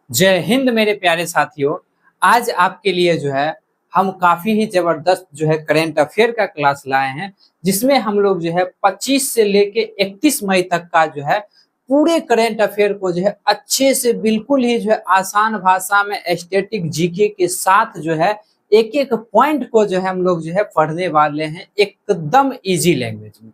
जय हिंद मेरे प्यारे साथियों। आज आपके लिए हम काफी ही जबरदस्त करंट अफेयर का क्लास लाए हैं, जिसमें हम लोग 25 से लेके 31 मई तक का पूरे करंट अफेयर को अच्छे से बिल्कुल ही आसान भाषा में स्टैटिक जीके के साथ एक एक पॉइंट को हम लोग पढ़ने वाले हैं एकदम इजी लैंग्वेज में,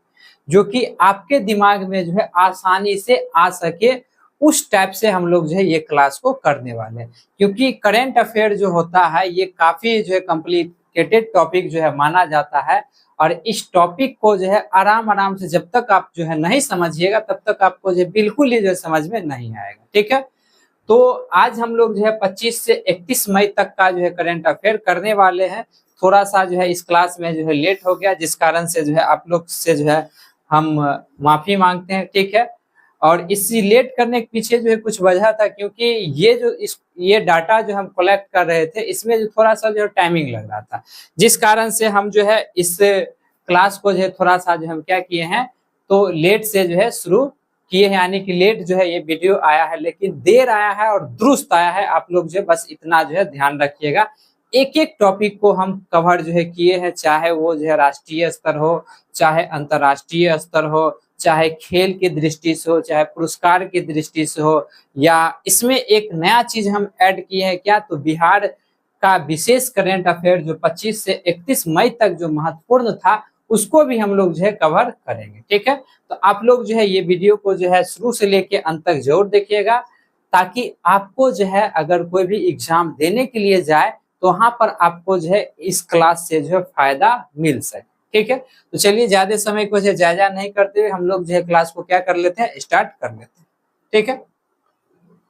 जो कि आपके दिमाग में आसानी से आ सके। उस टाइप से हम लोग ये क्लास को करने वाले हैं, क्योंकि करंट अफेयर जो होता है ये काफी कॉम्प्लिकेटेड टॉपिक माना जाता है। और इस टॉपिक को आराम आराम से जब तक आप नहीं समझिएगा तब तक आपको बिल्कुल ही समझ में नहीं आएगा। ठीक है, तो आज हम लोग 25 से 31 मई तक का करंट अफेयर करने वाले हैं। थोड़ा सा इस क्लास में लेट हो गया, जिस कारण से आप लोग से हम माफी मांगते हैं। ठीक है, और इसी लेट करने के पीछे कुछ वजह था, क्योंकि ये डाटा हम कलेक्ट कर रहे थे, इसमें थोड़ा सा टाइमिंग लग रहा था, जिस कारण से हम इस क्लास को थोड़ा सा हम क्या किए हैं, तो लेट से शुरू किए हैं। यानी कि लेट ये वीडियो आया है, लेकिन देर आया है और दुरुस्त आया है। आप लोग बस इतना ध्यान रखिएगा। एक एक टॉपिक को हम कवर किए हैं, चाहे वो राष्ट्रीय स्तर हो, चाहे अंतर्राष्ट्रीय स्तर हो, चाहे खेल की दृष्टि से हो, चाहे पुरस्कार की दृष्टि से हो, या इसमें एक नया चीज हम ऐड किए हैं क्या, तो बिहार का विशेष करंट अफेयर जो 25 से 31 मई तक जो महत्वपूर्ण था, उसको भी हम लोग कवर करेंगे। ठीक है, तो आप लोग ये वीडियो को शुरू से लेके अंत तक जरूर देखिएगा, ताकि आपको अगर कोई भी एग्जाम देने के लिए जाए तो वहां पर आपको इस क्लास से फायदा मिल सके। ठीक है, तो चलिए ज्यादा समय को जायजा नहीं करते हुए हम लोग क्लास को क्या कर लेते हैं, स्टार्ट कर लेते हैं। ठीक है,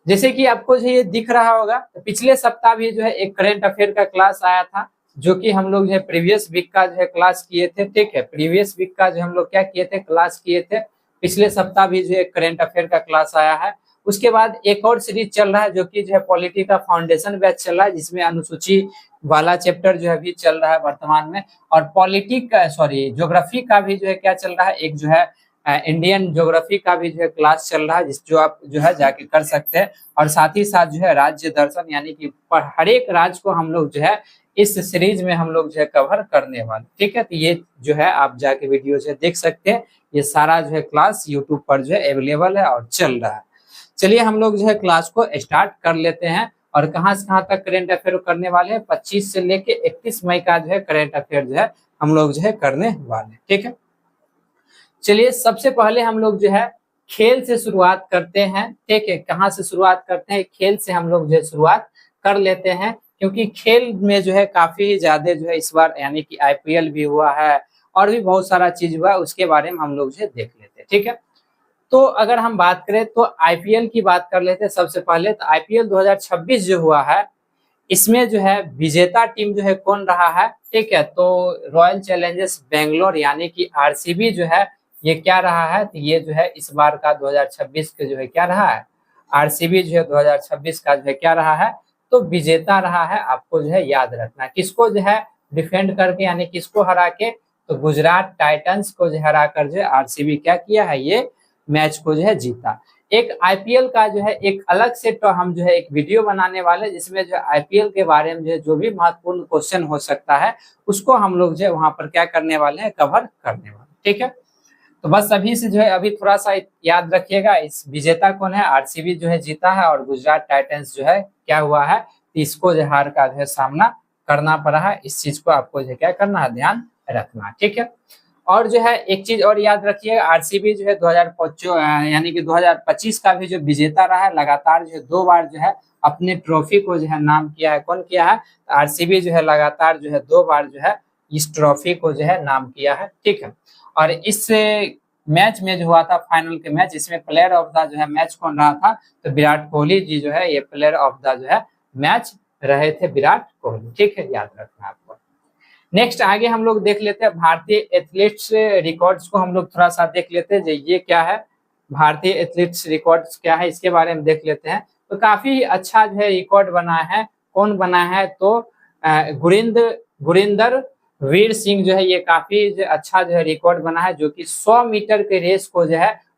जैसे कि आपको ये दिख रहा होगा, तो पिछले सप्ताह भी एक करंट अफेयर का क्लास आया था, जो कि हम लोग प्रीवियस वीक का क्लास किए थे। ठीक है, प्रीवियस वीक का हम लोग क्या किए थे, क्लास किए थे। पिछले सप्ताह भी एक करंट अफेयर का क्लास आया है। उसके बाद एक और सीरीज चल रहा है, जो कि पॉलिटी का फाउंडेशन बैच चल रहा है, जिसमें अनुसूची वाला चैप्टर अभी चल रहा है वर्तमान में। और ज्योग्राफी का भी क्या चल रहा है, एक इंडियन ज्योग्राफी का भी क्लास चल रहा है, जो आप जाके कर सकते हैं। और साथ ही साथ राज्य दर्शन, यानी कि हर एक राज्य को हम लोग इस सीरीज में हम लोग कवर करने वाले। ठीक है, तो ये आप जाके वीडियो देख सकते हैं। ये सारा क्लास यूट्यूब पर अवेलेबल है और चल रहा है। चलिए हम लोग क्लास को स्टार्ट कर लेते हैं। और कहाँ से कहाँ तक करंट अफेयर करने वाले हैं, 25 से लेके 31 मई का करंट अफेयर हम लोग करने वाले। ठीक है, चलिए सबसे पहले हम लोग खेल से शुरुआत करते हैं। ठीक है, कहाँ से शुरुआत करते हैं, खेल से हम लोग शुरुआत कर लेते हैं, क्योंकि खेल में काफी ज्यादा इस बार, यानी कि आईपीएल भी हुआ है और भी बहुत सारा चीज हुआ है, उसके बारे में हम लोग देख लेते हैं। ठीक है, तो अगर हम बात करें तो आईपीएल की बात कर लेते हैं सबसे पहले। तो आईपीएल 2026 जो हुआ है, इसमें विजेता टीम कौन रहा है। ठीक है, तो रॉयल चैलेंजर्स बेंगलोर, यानी कि आरसीबी ये क्या रहा है, तो ये इस बार का 2026 के क्या रहा है, आरसीबी 2026 का क्या रहा है, तो विजेता रहा है। आपको याद रखना किसको डिफेंड करके, यानी किसको हरा के, तो गुजरात टाइटंस को हरा कर आरसीबी क्या किया है, ये मैच को जीता। एक आईपीएल का एक अलग से तो हम एक वीडियो बनाने वाले, जिसमें आईपीएल के बारे में जो भी महत्वपूर्ण क्वेश्चन हो सकता है, उसको हम लोग वहां पर क्या करने वाले हैं, कवर करने वाले। ठीक है, तो बस अभी से अभी थोड़ा सा याद रखिएगा, इस विजेता कौन है, आरसीबी जीता है, और गुजरात टाइटंस क्या हुआ है, इसको हार का सामना करना पड़ा है। इस चीज को आपको क्या करना है, ध्यान रखना। ठीक है, और एक चीज और याद रखिए, आरसीबी 2025 यानी कि 2025 का भी विजेता रहा है। लगातार दो बार अपने ट्रॉफी को नाम किया है। कौन किया है, आरसीबी लगातार दो बार इस ट्रॉफी को नाम किया है। ठीक है, और इस मैच में जो हुआ था, फाइनल के मैच, इसमें प्लेयर ऑफ द मैच कौन रहा था, तो विराट कोहली जी ये प्लेयर ऑफ द मैच रहे थे, विराट कोहली। ठीक है, याद रखना आपको। नेक्स्ट आगे हम लोग देख लेते हैं भारतीय एथलीट्स रिकॉर्ड्स को, हम लोग थोड़ा सा देख लेते हैं ये क्या है, भारतीय एथलीट्स रिकॉर्ड्स क्या है, इसके बारे में देख लेते हैं। तो काफी अच्छा रिकॉर्ड बना है। कौन बना है, तो गुरिंदर वीर सिंह ये काफी अच्छा रिकॉर्ड बना है, जो कि 100 मीटर के रेस को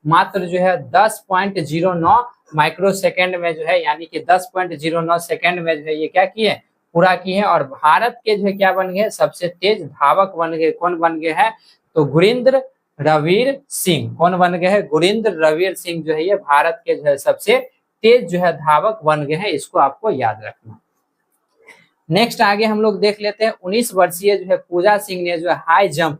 मात्र जो है 10.09 माइक्रो सेकेंड में जो है, यानी कि 10.09 सेकेंड में जो है ये क्या किए, पूरा किए हैं। और भारत के जो है क्या बन गए, सबसे तेज धावक बन गए। कौन बन गए हैं, तो गुरिंद्र रवीर सिंह। कौन बन गए हैं, गुरिंद्र रवीर सिंह जो है ये भारत के जो है सबसे तेज जो है धावक बन गए हैं। इसको आपको याद रखना। नेक्स्ट आगे हम लोग देख लेते हैं, 19 वर्षीय जो है पूजा सिंह ने जो है हाई जंप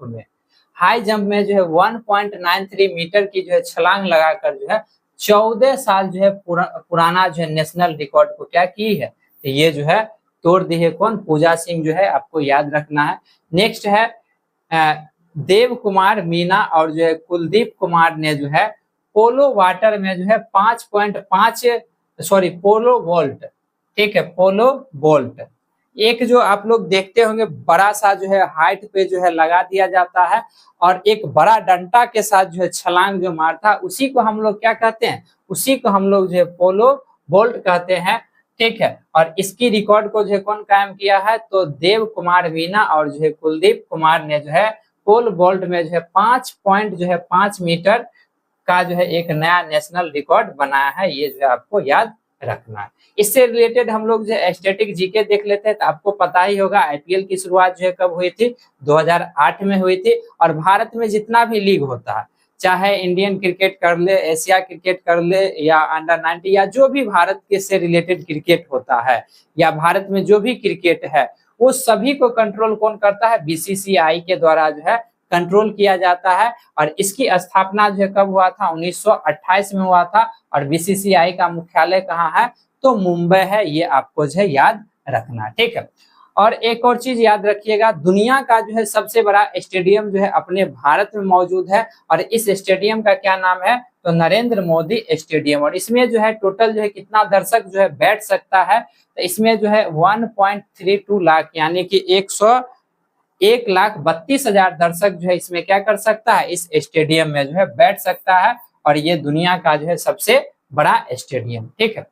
में जो है 1.93 मीटर की जो है छलांग लगाकर जो है 14 साल जो है पुराना जो है नेशनल रिकॉर्ड को क्या की है, तो ये जो है तोड़ दी है। कौन, पूजा सिंह जो है, आपको याद रखना है। नेक्स्ट है देव कुमार मीना और जो है कुलदीप कुमार ने जो है पोलो वाटर में जो है 5.5 पोलो वोल्ट, ठीक है, पोलो वोल्ट एक जो आप लोग देखते होंगे बड़ा सा जो है हाइट पे जो है लगा दिया जाता है और एक बड़ा डंडा के साथ जो है छलांग जो मारता है, उसी को हम लोग क्या कहते हैं, उसी को हम लोग जो है पोलो वोल्ट कहते हैं, ठीक है। और इसकी रिकॉर्ड को जो है कौन कायम किया है, तो देव कुमार मीना और जो है कुलदीप कुमार ने जो है पोल वोल्ट में जो है 5 मीटर का जो है एक नया नेशनल रिकॉर्ड बनाया है। ये जो है आपको याद रखना है। इससे रिलेटेड हम लोग जो स्टैटिक जीके देख लेते हैं, तो आपको पता ही होगा आईपीएल की शुरुआत जो है कब हुई थी, 2008 में हुई थी। और भारत में जितना भी लीग होता है, चाहे इंडियन क्रिकेट कर ले, एशिया क्रिकेट कर ले, या अंडर 90 या जो भी भारत के से रिलेटेड क्रिकेट होता है, या भारत में जो भी क्रिकेट है, वो सभी को कंट्रोल कौन करता है, बीसीसीआई के द्वारा जो है कंट्रोल किया जाता है। और इसकी स्थापना जो है कब हुआ था, 1928 में हुआ था। और बीसीसीआई का मुख्यालय कहाँ है, तो मुंबई है। ये आपको जो है याद रखना, ठीक है। और एक और चीज याद रखिएगा, दुनिया का जो है सबसे बड़ा स्टेडियम जो है अपने भारत में मौजूद है। और इस स्टेडियम का क्या नाम है, तो नरेंद्र मोदी स्टेडियम। और इसमें जो है टोटल जो है कितना दर्शक जो है बैठ सकता है, तो इसमें जो है 1.32 लाख यानी कि 1,32,000 दर्शक जो है इसमें क्या कर सकता है, इस स्टेडियम में जो है बैठ सकता है। और ये दुनिया का जो है सबसे बड़ा स्टेडियम, ठीक है।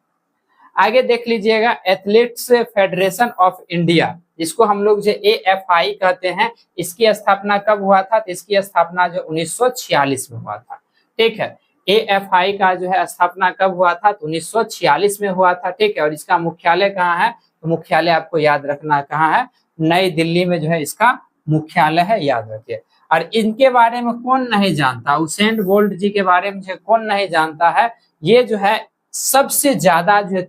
आगे देख लीजिएगा, एथलेटिक्स फेडरेशन ऑफ इंडिया, जिसको हम लोग जो AFI कहते हैं, इसकी स्थापना कब हुआ था, तो इसकी स्थापना जो 1946 में हुआ था, ठीक है। AFI का जो है स्थापना कब हुआ था, तो 1946 में हुआ था, ठीक है। और इसका मुख्यालय कहाँ है, तो मुख्यालय आपको याद रखना कहाँ है, नई दिल्ली में जो है इसका मुख्यालय है, याद रखिए। और इनके बारे में कौन नहीं जानता, उसेन बोल्ट जी के बारे में जो कौन नहीं जानता है, ये जो है सबसे ज्यादा जो है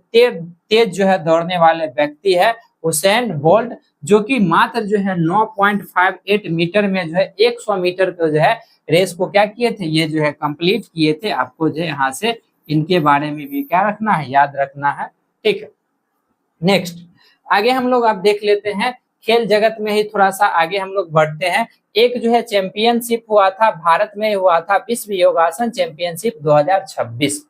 तेज जो है दौड़ने वाले व्यक्ति है उसेन बोल्ट, जो कि मात्र जो है 9.58 मीटर में जो है 100 मीटर को जो है रेस को क्या किए थे, ये जो है कंप्लीट किए थे। आपको जो है यहाँ से इनके बारे में भी क्या रखना है, याद रखना है, ठीक है। नेक्स्ट आगे हम लोग आप देख लेते हैं, खेल जगत में ही थोड़ा सा आगे हम लोग बढ़ते हैं। एक जो है चैंपियनशिप हुआ था भारत में, हुआ था विश्व योगासन चैंपियनशिप 2026,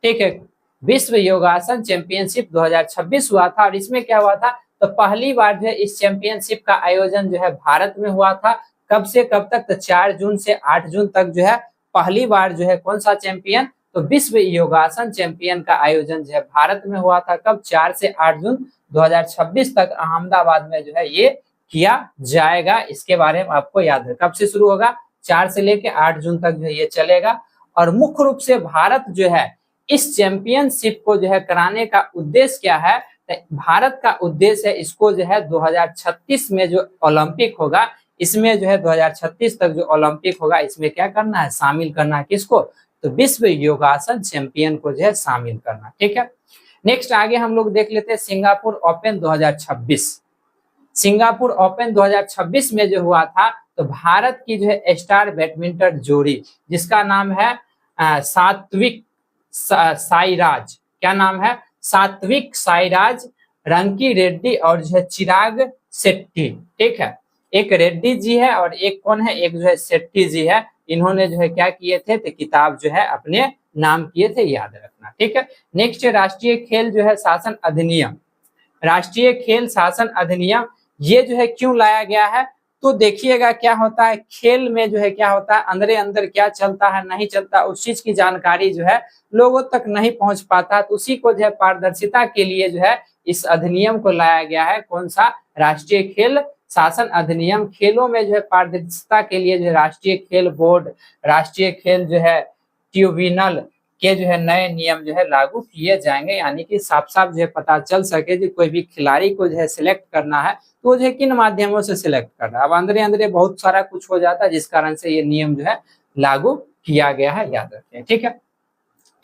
ठीक है। विश्व योगासन चैंपियनशिप 2026 हुआ था। और इसमें क्या हुआ था, तो पहली बार जो है इस चैंपियनशिप का आयोजन जो है भारत में हुआ था। कब से कब तक, तो 4 जून से 8 जून तक जो है पहली बार जो है कौन सा चैंपियन, तो विश्व योगासन चैंपियन का आयोजन जो है भारत में हुआ था। कब, 4 से 8 जून 2026 तक अहमदाबाद में जो है ये किया जाएगा। इसके बारे में आपको याद है, कब से शुरू होगा, 4 से लेके 8 जून तक जो है ये चलेगा। और मुख्य रूप से भारत जो है इस चैंपियनशिप को जो है कराने का उद्देश्य क्या है, तो भारत का उद्देश्य है इसको जो है 2036 में जो ओलंपिक होगा, इसमें जो है 2036 तक जो ओलंपिक होगा, इसमें क्या करना है, शामिल करना है किसको, तो विश्व योगासन चैंपियन को जो है शामिल करना, ठीक है। नेक्स्ट आगे हम लोग देख लेते हैं सिंगापुर ओपन 2026। सिंगापुर ओपन 2026 में जो हुआ था, तो भारत की जो है स्टार बैडमिंटन जोड़ी, जिसका नाम है सात्विक साईराज, क्या नाम है, सात्विक साईराज, रंकी रेड्डी और जो है चिराग शेट्टी, ठीक है। एक रेड्डी जी है और एक कौन है, एक जो है शेट्टी जी है। इन्होंने जो है क्या किए थे, तो किताब जो है अपने नाम किए थे, याद रखना, ठीक है। नेक्स्ट राष्ट्रीय खेल जो है शासन अधिनियम, राष्ट्रीय खेल शासन अधिनियम, ये जो है क्यों लाया गया है, तो देखिएगा क्या होता है, खेल में जो है क्या होता है, अंदर अंदर क्या चलता है नहीं चलता, उस चीज की जानकारी जो है लोगों तक नहीं पहुंच पाता। तो उसी को जो है पारदर्शिता के लिए जो है इस अधिनियम को लाया गया है। कौन सा, राष्ट्रीय खेल शासन अधिनियम। खेलों में जो है पारदर्शिता के लिए जो राष्ट्रीय खेल बोर्ड, राष्ट्रीय खेल जो है ट्रिब्यूनल के जो है नए नियम जो है लागू किए जाएंगे, यानी कि साफ साफ जो है पता चल सके कि कोई भी खिलाड़ी को जो है सिलेक्ट करना है तो जो है किन माध्यमों से सिलेक्ट करना है। अब अंदर अंदर बहुत सारा कुछ हो जाता है, जिस कारण से ये नियम जो है लागू किया गया है, याद रखें। ठीक है,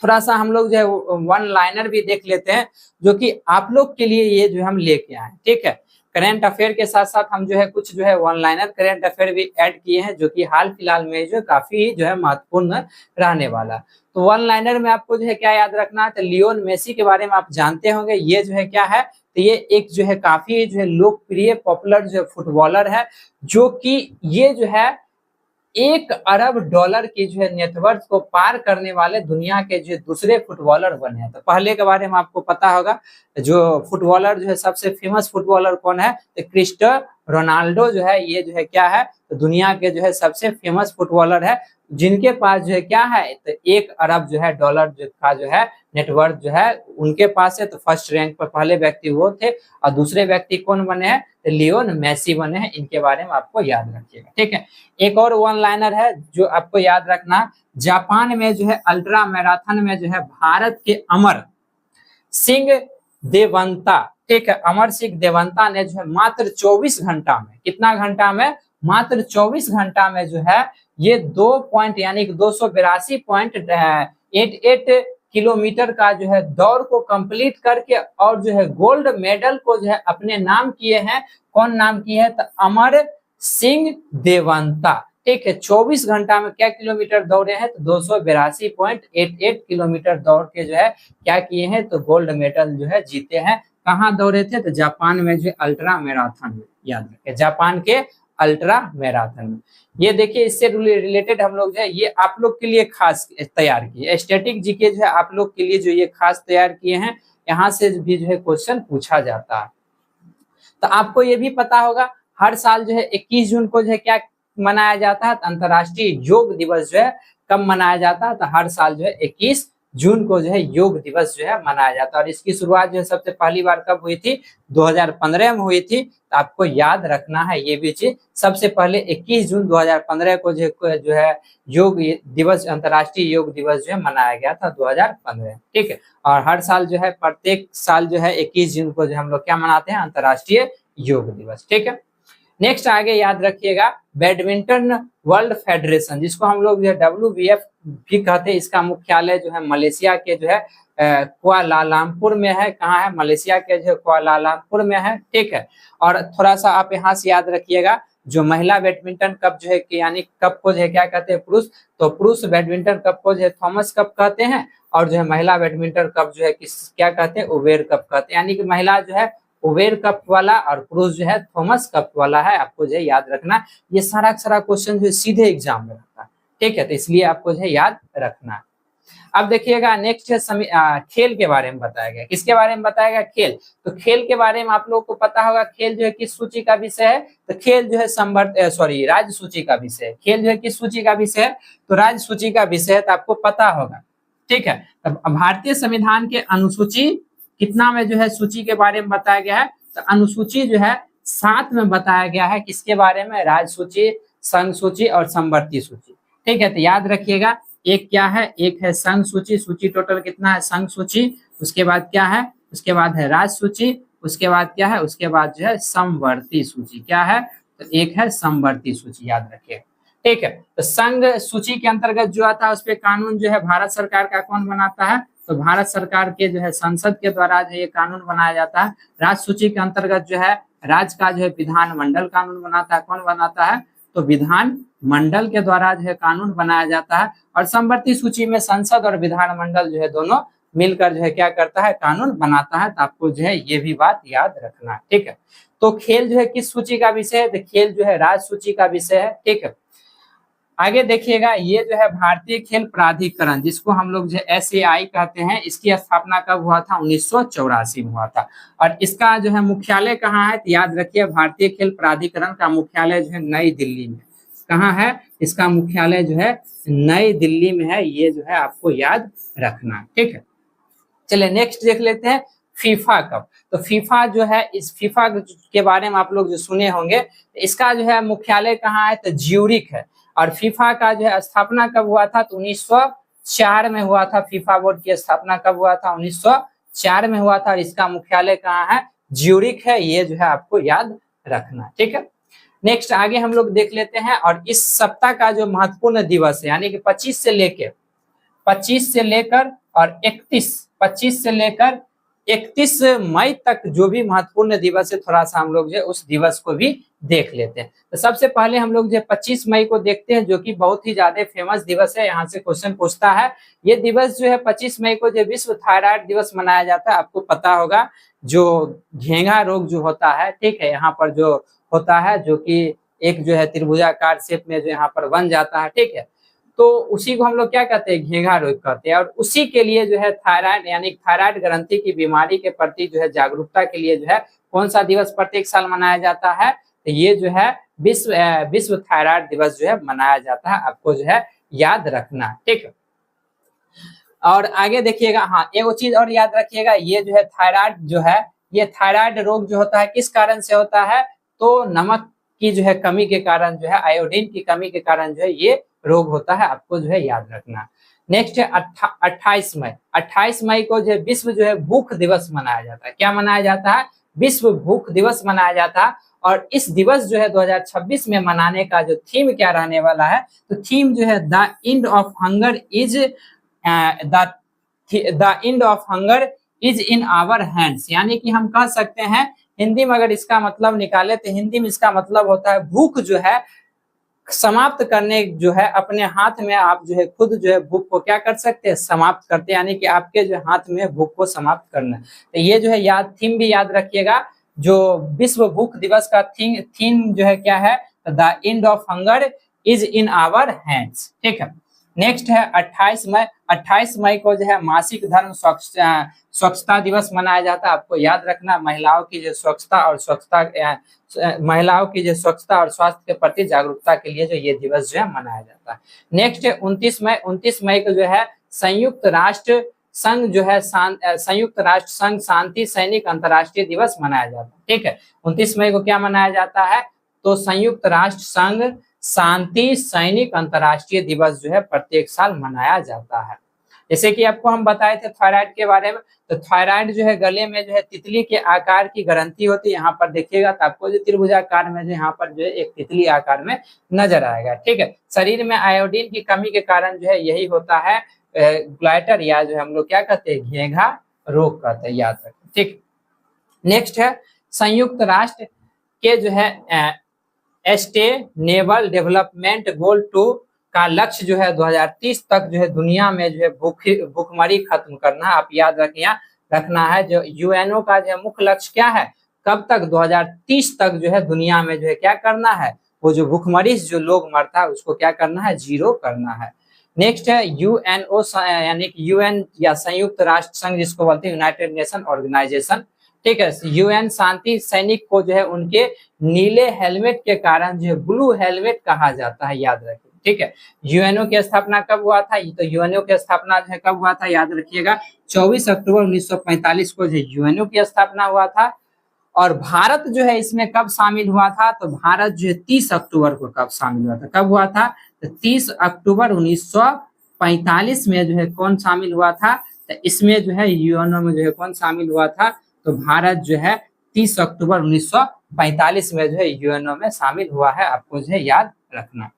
थोड़ा सा हम लोग जो है वन लाइनर भी देख लेते हैं, जो कि आप लोग के लिए ये जो हम लेके आए। ठीक है, करंट अफेयर के साथ साथ हम जो है कुछ जो है वन लाइनर करंट अफेयर भी ऐड किए हैं, जो कि हाल फिलहाल में जो काफी जो है महत्वपूर्ण रहने वाला। तो वन लाइनर में आपको जो है क्या याद रखना है, तो लियोन मेसी के बारे में आप जानते होंगे। ये जो है क्या है, तो ये एक जो है काफी जो है लोकप्रिय पॉपुलर जो है फुटबॉलर है, जो कि ये जो है $1 अरब की जो है नेटवर्थ को पार करने वाले दुनिया के जो दूसरे फुटबॉलर बने हैं। तो पहले के बारे में आपको पता होगा, जो फुटबॉलर जो है सबसे फेमस फुटबॉलर कौन है, तो क्रिस्टियानो रोनाल्डो जो है, ये जो है क्या है, तो दुनिया के जो है सबसे फेमस फुटबॉलर है, जिनके पास जो है क्या है, तो $1 अरब जो है डॉलर जो का जो है नेटवर्थ जो है उनके पास है। तो फर्स्ट रैंक पर पहले व्यक्ति वो थे, और दूसरे व्यक्ति कौन बने हैं, तो लियोन मेसी बने हैं। इनके बारे में आपको याद रखिएगा। ठीक है, एक और वन लाइनर है जो आपको याद रखना, जापान में जो है अल्ट्रा मैराथन में जो है भारत के अमर सिंह देवंता, ठीक है, अमर सिंह देवंता ने जो है मात्र 24 घंटा में, कितना घंटा में, मात्र 24 घंटा में जो है ये 2 पॉइंट यानी कि 282.88 किलोमीटर का जो है दौड़ को कंप्लीट करके और जो है गोल्ड मेडल को जो है अपने नाम किए हैं। कौन नाम किए हैं, तो अमर सिंह देवंता। ठीक है, 24 घंटा में क्या किलोमीटर दौड़े हैं, तो 282.88 किलोमीटर दौड़ के जो है क्या किए हैं, तो गोल्ड मेडल जो है जीते हैं। कहाँ दौड़े थे, तो जापान में जो अल्ट्रा मैराथन में, याद रखें, जापान के अल्ट्रा मैराथन में। ये देखिए, इससे रिलेटेड हम लोग जो है ये आप लोग के लिए खास तैयार किए, स्टैटिक जीके जो है आप लोग के लिए जो ये खास तैयार किए हैं, यहाँ से भी जो है क्वेश्चन पूछा जाता है। तो आपको ये भी पता होगा, हर साल जो है 21 जून को जो है क्या मनाया जाता है, अंतर्राष्ट्रीय योग दिवस जो है कब मनाया जाता है, तो हर साल जो है 21 जून को जो है योग दिवस जो है मनाया जाता है। और इसकी शुरुआत जो है सबसे पहली बार कब हुई थी, 2015 में हुई थी। तो आपको याद रखना है ये भी चीज, सबसे पहले 21 जून 2015 को जो है योग दिवस, अंतर्राष्ट्रीय योग दिवस जो है मनाया गया था 2015। ठीक है, और हर साल जो है प्रत्येक साल जो है 21 जून को जो हम लोग क्या मनाते हैं, अंतर्राष्ट्रीय योग दिवस। ठीक है, नेक्स्ट आगे याद रखिएगा, बैडमिंटन वर्ल्ड फेडरेशन, जिसको हम लोग जो है WBF भी कहते हैं, इसका मुख्यालय जो है मलेशिया के जो है कुआलालंपुर में है। कहाँ है, मलेशिया के जो कुआलालंपुर में है। ठीक है, और थोड़ा सा आप यहाँ से याद रखिएगा, जो महिला बैडमिंटन कप जो है यानी कप को जो है क्या कहते हैं, पुरुष, तो पुरुष बैडमिंटन कप को जो है थॉमस कप कहते हैं, और जो है महिला बैडमिंटन कप जो है क्या कहते हैं, उबेर कप कहते हैं। यानी कि महिला जो है उबेर कप वाला और पुरुष जो है थॉमस कप वाला है, आपको जो है याद रखना। ये सारा क्वेश्चन जो है सीधे एग्जाम में रहता है। ठीक है, तो इसलिए आपको जो है याद रखना है। अब देखिएगा, नेक्स्ट है खेल के बारे में बताया गया। किसके बारे में बताया गया, खेल। तो खेल के बारे में आप लोगों को पता होगा, खेल जो है किस सूची का विषय है, तो खेल जो है राज्य सूची का विषय है। खेल जो है किस सूची का विषय है, तो राज्य सूची का विषय है, तो आपको पता होगा। ठीक है, तब भारतीय संविधान के अनुसूची कितना में जो है सूची के बारे में बताया गया है, तो अनुसूची जो है 7 में बताया गया है। किसके बारे में, राज्य सूची, संघ सूची और समवर्ती सूची। ठीक है, तो याद रखिएगा, एक क्या है, एक है संघ सूची, सूची टोटल कितना है, संघ सूची, उसके बाद क्या है, उसके बाद है राज्य सूची, उसके बाद क्या है, उसके बाद जो है समवर्ती सूची। क्या है, तो एक है समवर्ती सूची, याद रखिएगा। ठीक है, तो संघ सूची के अंतर्गत जो आता है उस पर कानून जो है भारत सरकार का कौन बनाता है, तो भारत सरकार के जो है संसद के द्वारा जो ये कानून बनाया जाता है। राज्य सूची के अंतर्गत जो है राज्य का जो है विधानमंडल कानून बनाता है। कौन बनाता है, तो विधान मंडल के द्वारा जो है कानून बनाया जाता है। और समवर्ती सूची में संसद और विधानमंडल जो है दोनों मिलकर जो है क्या करता है, कानून बनाता है। तो आपको जो है ये भी बात याद रखना है। ठीक है, तो खेल जो है किस सूची का विषय है, तो खेल जो है राज्य सूची का विषय है। ठीक है, आगे देखिएगा, ये जो है भारतीय खेल प्राधिकरण, जिसको हम लोग जो SAI कहते हैं, इसकी स्थापना कब हुआ था, 1984 में हुआ था। और इसका जो है मुख्यालय कहाँ है, तो याद रखिए, भारतीय खेल प्राधिकरण का मुख्यालय जो है नई दिल्ली में। कहाँ है, इसका मुख्यालय जो है नई दिल्ली में है। ये जो है आपको याद रखना। ठीक है, चलिए नेक्स्ट देख लेते हैं, फीफा कप। तो फीफा जो है, इस फीफा के बारे में आप लोग जो सुने होंगे, इसका जो है मुख्यालय कहाँ है, तो ज्यूरिख है। और फीफा का जो है स्थापना कब हुआ था, तो 1904 में हुआ था। फीफा बोर्ड की स्थापना कब हुआ था? 1904 में हुआ था। और इसका मुख्यालय कहाँ है? ज्यूरिख है। ये जो है आपको याद रखना, ठीक है। नेक्स्ट आगे हम लोग देख लेते हैं। और इस सप्ताह का जो महत्वपूर्ण दिवस है, यानी कि 25 से लेकर और 25 से लेकर 31 मई तक जो भी महत्वपूर्ण दिवस है, थोड़ा सा हम लोग जो उस दिवस को भी देख लेते हैं। तो सबसे पहले हम लोग जो 25 मई को देखते हैं, जो कि बहुत ही ज्यादा फेमस दिवस है। यहाँ से क्वेश्चन पूछता है। ये दिवस जो है 25 मई को जो विश्व थायराइड दिवस मनाया जाता है। आपको पता होगा जो घेंघा रोग जो होता है, ठीक है, यहाँ पर जो होता है, जो कि एक जो है त्रिभुजाकार शेप में जो यहाँ पर बन जाता है, ठीक है। तो उसी को हम लोग क्या कहते हैं? घेंघा रोग कहते हैं। और उसी के लिए जो है थायराइड यानी थायराइड ग्रंथि की बीमारी के प्रति जो है जागरूकता के लिए जो है कौन सा दिवस प्रत्येक साल मनाया जाता है? तो ये जो है विश्व थायराइड दिवस जो है मनाया जाता है। आपको जो है याद रखना, ठीक है। और आगे देखिएगा, हाँ एक चीज और याद रखिएगा, ये जो है थायराइड जो है, ये थायराइड रोग जो होता है किस कारण से होता है? तो नमक की जो है कमी के कारण जो है, आयोडीन की कमी के कारण जो है ये रोग होता है। आपको जो है याद रखना। नेक्स्ट है 28 मई। 28 मई को जो है विश्व जो है भूख दिवस मनाया जाता है। क्या मनाया जाता है? विश्व भूख दिवस मनाया जाता है। और इस दिवस जो है 2026 में मनाने का जो थीम क्या रहने वाला है? तो थीम जो है the end of hunger is the end of hunger is in our hands. यानी कि हम कह सकते हैं हिंदी में अगर इसका मतलब निकाले तो हिंदी में इसका मतलब होता है भूख जो है समाप्त करने जो है अपने हाथ में। आप जो है खुद जो है भूख को क्या कर सकते हैं? समाप्त करते हैं। यानी कि आपके जो हाथ में भूख को समाप्त करना। तो ये जो है थीम भी याद रखिएगा। जो विश्व भूख दिवस का थीम जो है क्या है? The end of hunger is in our hands, ठीक है। नेक्स्ट है 28 मई। 28 मई को जो है मासिक धर्म स्वच्छता दिवस मनाया जाता है। आपको याद रखना, महिलाओं की जो स्वच्छता और स्वास्थ्य के प्रति जागरूकता के लिए जो ये दिवस जो है मनाया जाता है। नेक्स्ट है 29 मई। 29 मई को जो है संयुक्त राष्ट्र संघ जो है संयुक्त राष्ट्र संघ शांति सैनिक अंतर्राष्ट्रीय दिवस मनाया जाता है, ठीक है। 29 मई को क्या मनाया जाता है? तो संयुक्त राष्ट्र संघ शांति सैनिक अंतर्राष्ट्रीय दिवस जो है प्रत्येक साल मनाया जाता है। जैसे कि आपको हम बताए थे थायराइड के बारे में, तो थायराइड जो है गले में जो है तितली के आकार की ग्रंथि होती है। यहाँ पर देखिएगा तो आपको जो त्रिभुजाकार में जो यहाँ पर जो है एक तितली आकार में नजर आएगा, ठीक है। शरीर में आयोडीन की कमी के कारण जो है यही होता है ग्लाइटर, या जो हम लोग क्या कहते हैं? घेंघा रोग कहते हैं, याद रखें, ठीक। नेक्स्ट है संयुक्त राष्ट्र के जो है सस्टेनेबल डेवलपमेंट गोल 2 का लक्ष्य जो है 2030 तक जो है दुनिया में जो है भूखमरी खत्म करना। आप याद रखना है। जो यूएनओ का जो मुख्य लक्ष्य क्या है? कब तक? 2030 तक जो है दुनिया में जो है क्या करना है? वो जो भूखमरी जो लोग मरता है उसको क्या करना है? जीरो करना है। नेक्स्ट है यूएनओ यानी कि यूएन या संयुक्त राष्ट्र संघ जिसको बोलते हैं यूनाइटेड नेशन ऑर्गेनाइजेशन, ठीक है। यूएन शांति सैनिक को जो है उनके नीले हेलमेट के कारण जो है ब्लू हेलमेट कहा जाता है, याद रखिए, ठीक है। यूएनओ की स्थापना कब हुआ था? तो यूएनओ की स्थापना जो है कब हुआ था? याद रखिएगा 24 अक्टूबर 1945 को जो यूएनओ की स्थापना हुआ था। और भारत जो है इसमें कब शामिल हुआ था? तो भारत जो है 30 अक्टूबर को कब शामिल हुआ था? कब हुआ था? तो 30 अक्टूबर 1945 में जो है कौन शामिल हुआ था? तो इसमें जो है यूएनओ में जो है कौन शामिल हुआ था? तो भारत जो है 30 अक्टूबर 1945 में जो है यूएनओ में शामिल हुआ है। आपको जो है याद रखना,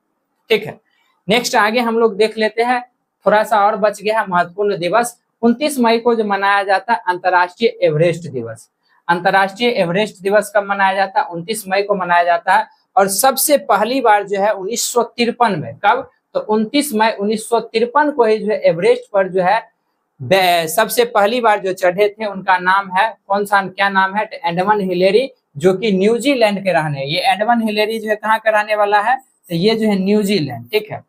ठीक है। नेक्स्ट आगे हम लोग देख लेते हैं। थोड़ा सा और बच गया है महत्वपूर्ण दिवस। 29 मई को जो मनाया जाता है अंतर्राष्ट्रीय एवरेस्ट दिवस। अंतर्राष्ट्रीय एवरेस्ट दिवस कब मनाया जाता है? 29 मई को मनाया जाता है। और सबसे पहली बार जो है 1953 में, कब? तो 29 मई 1953 को ही जो है एवरेस्ट पर जो है सबसे पहली बार जो चढ़े थे उनका नाम है कौन सा? क्या नाम है? एडमंड हिलेरी, जो कि न्यूजीलैंड के रहने। ये एडमंड हिलेरी जो है कहाँ का रहने वाला है? तो ये जो है न्यूजीलैंड, ठीक है,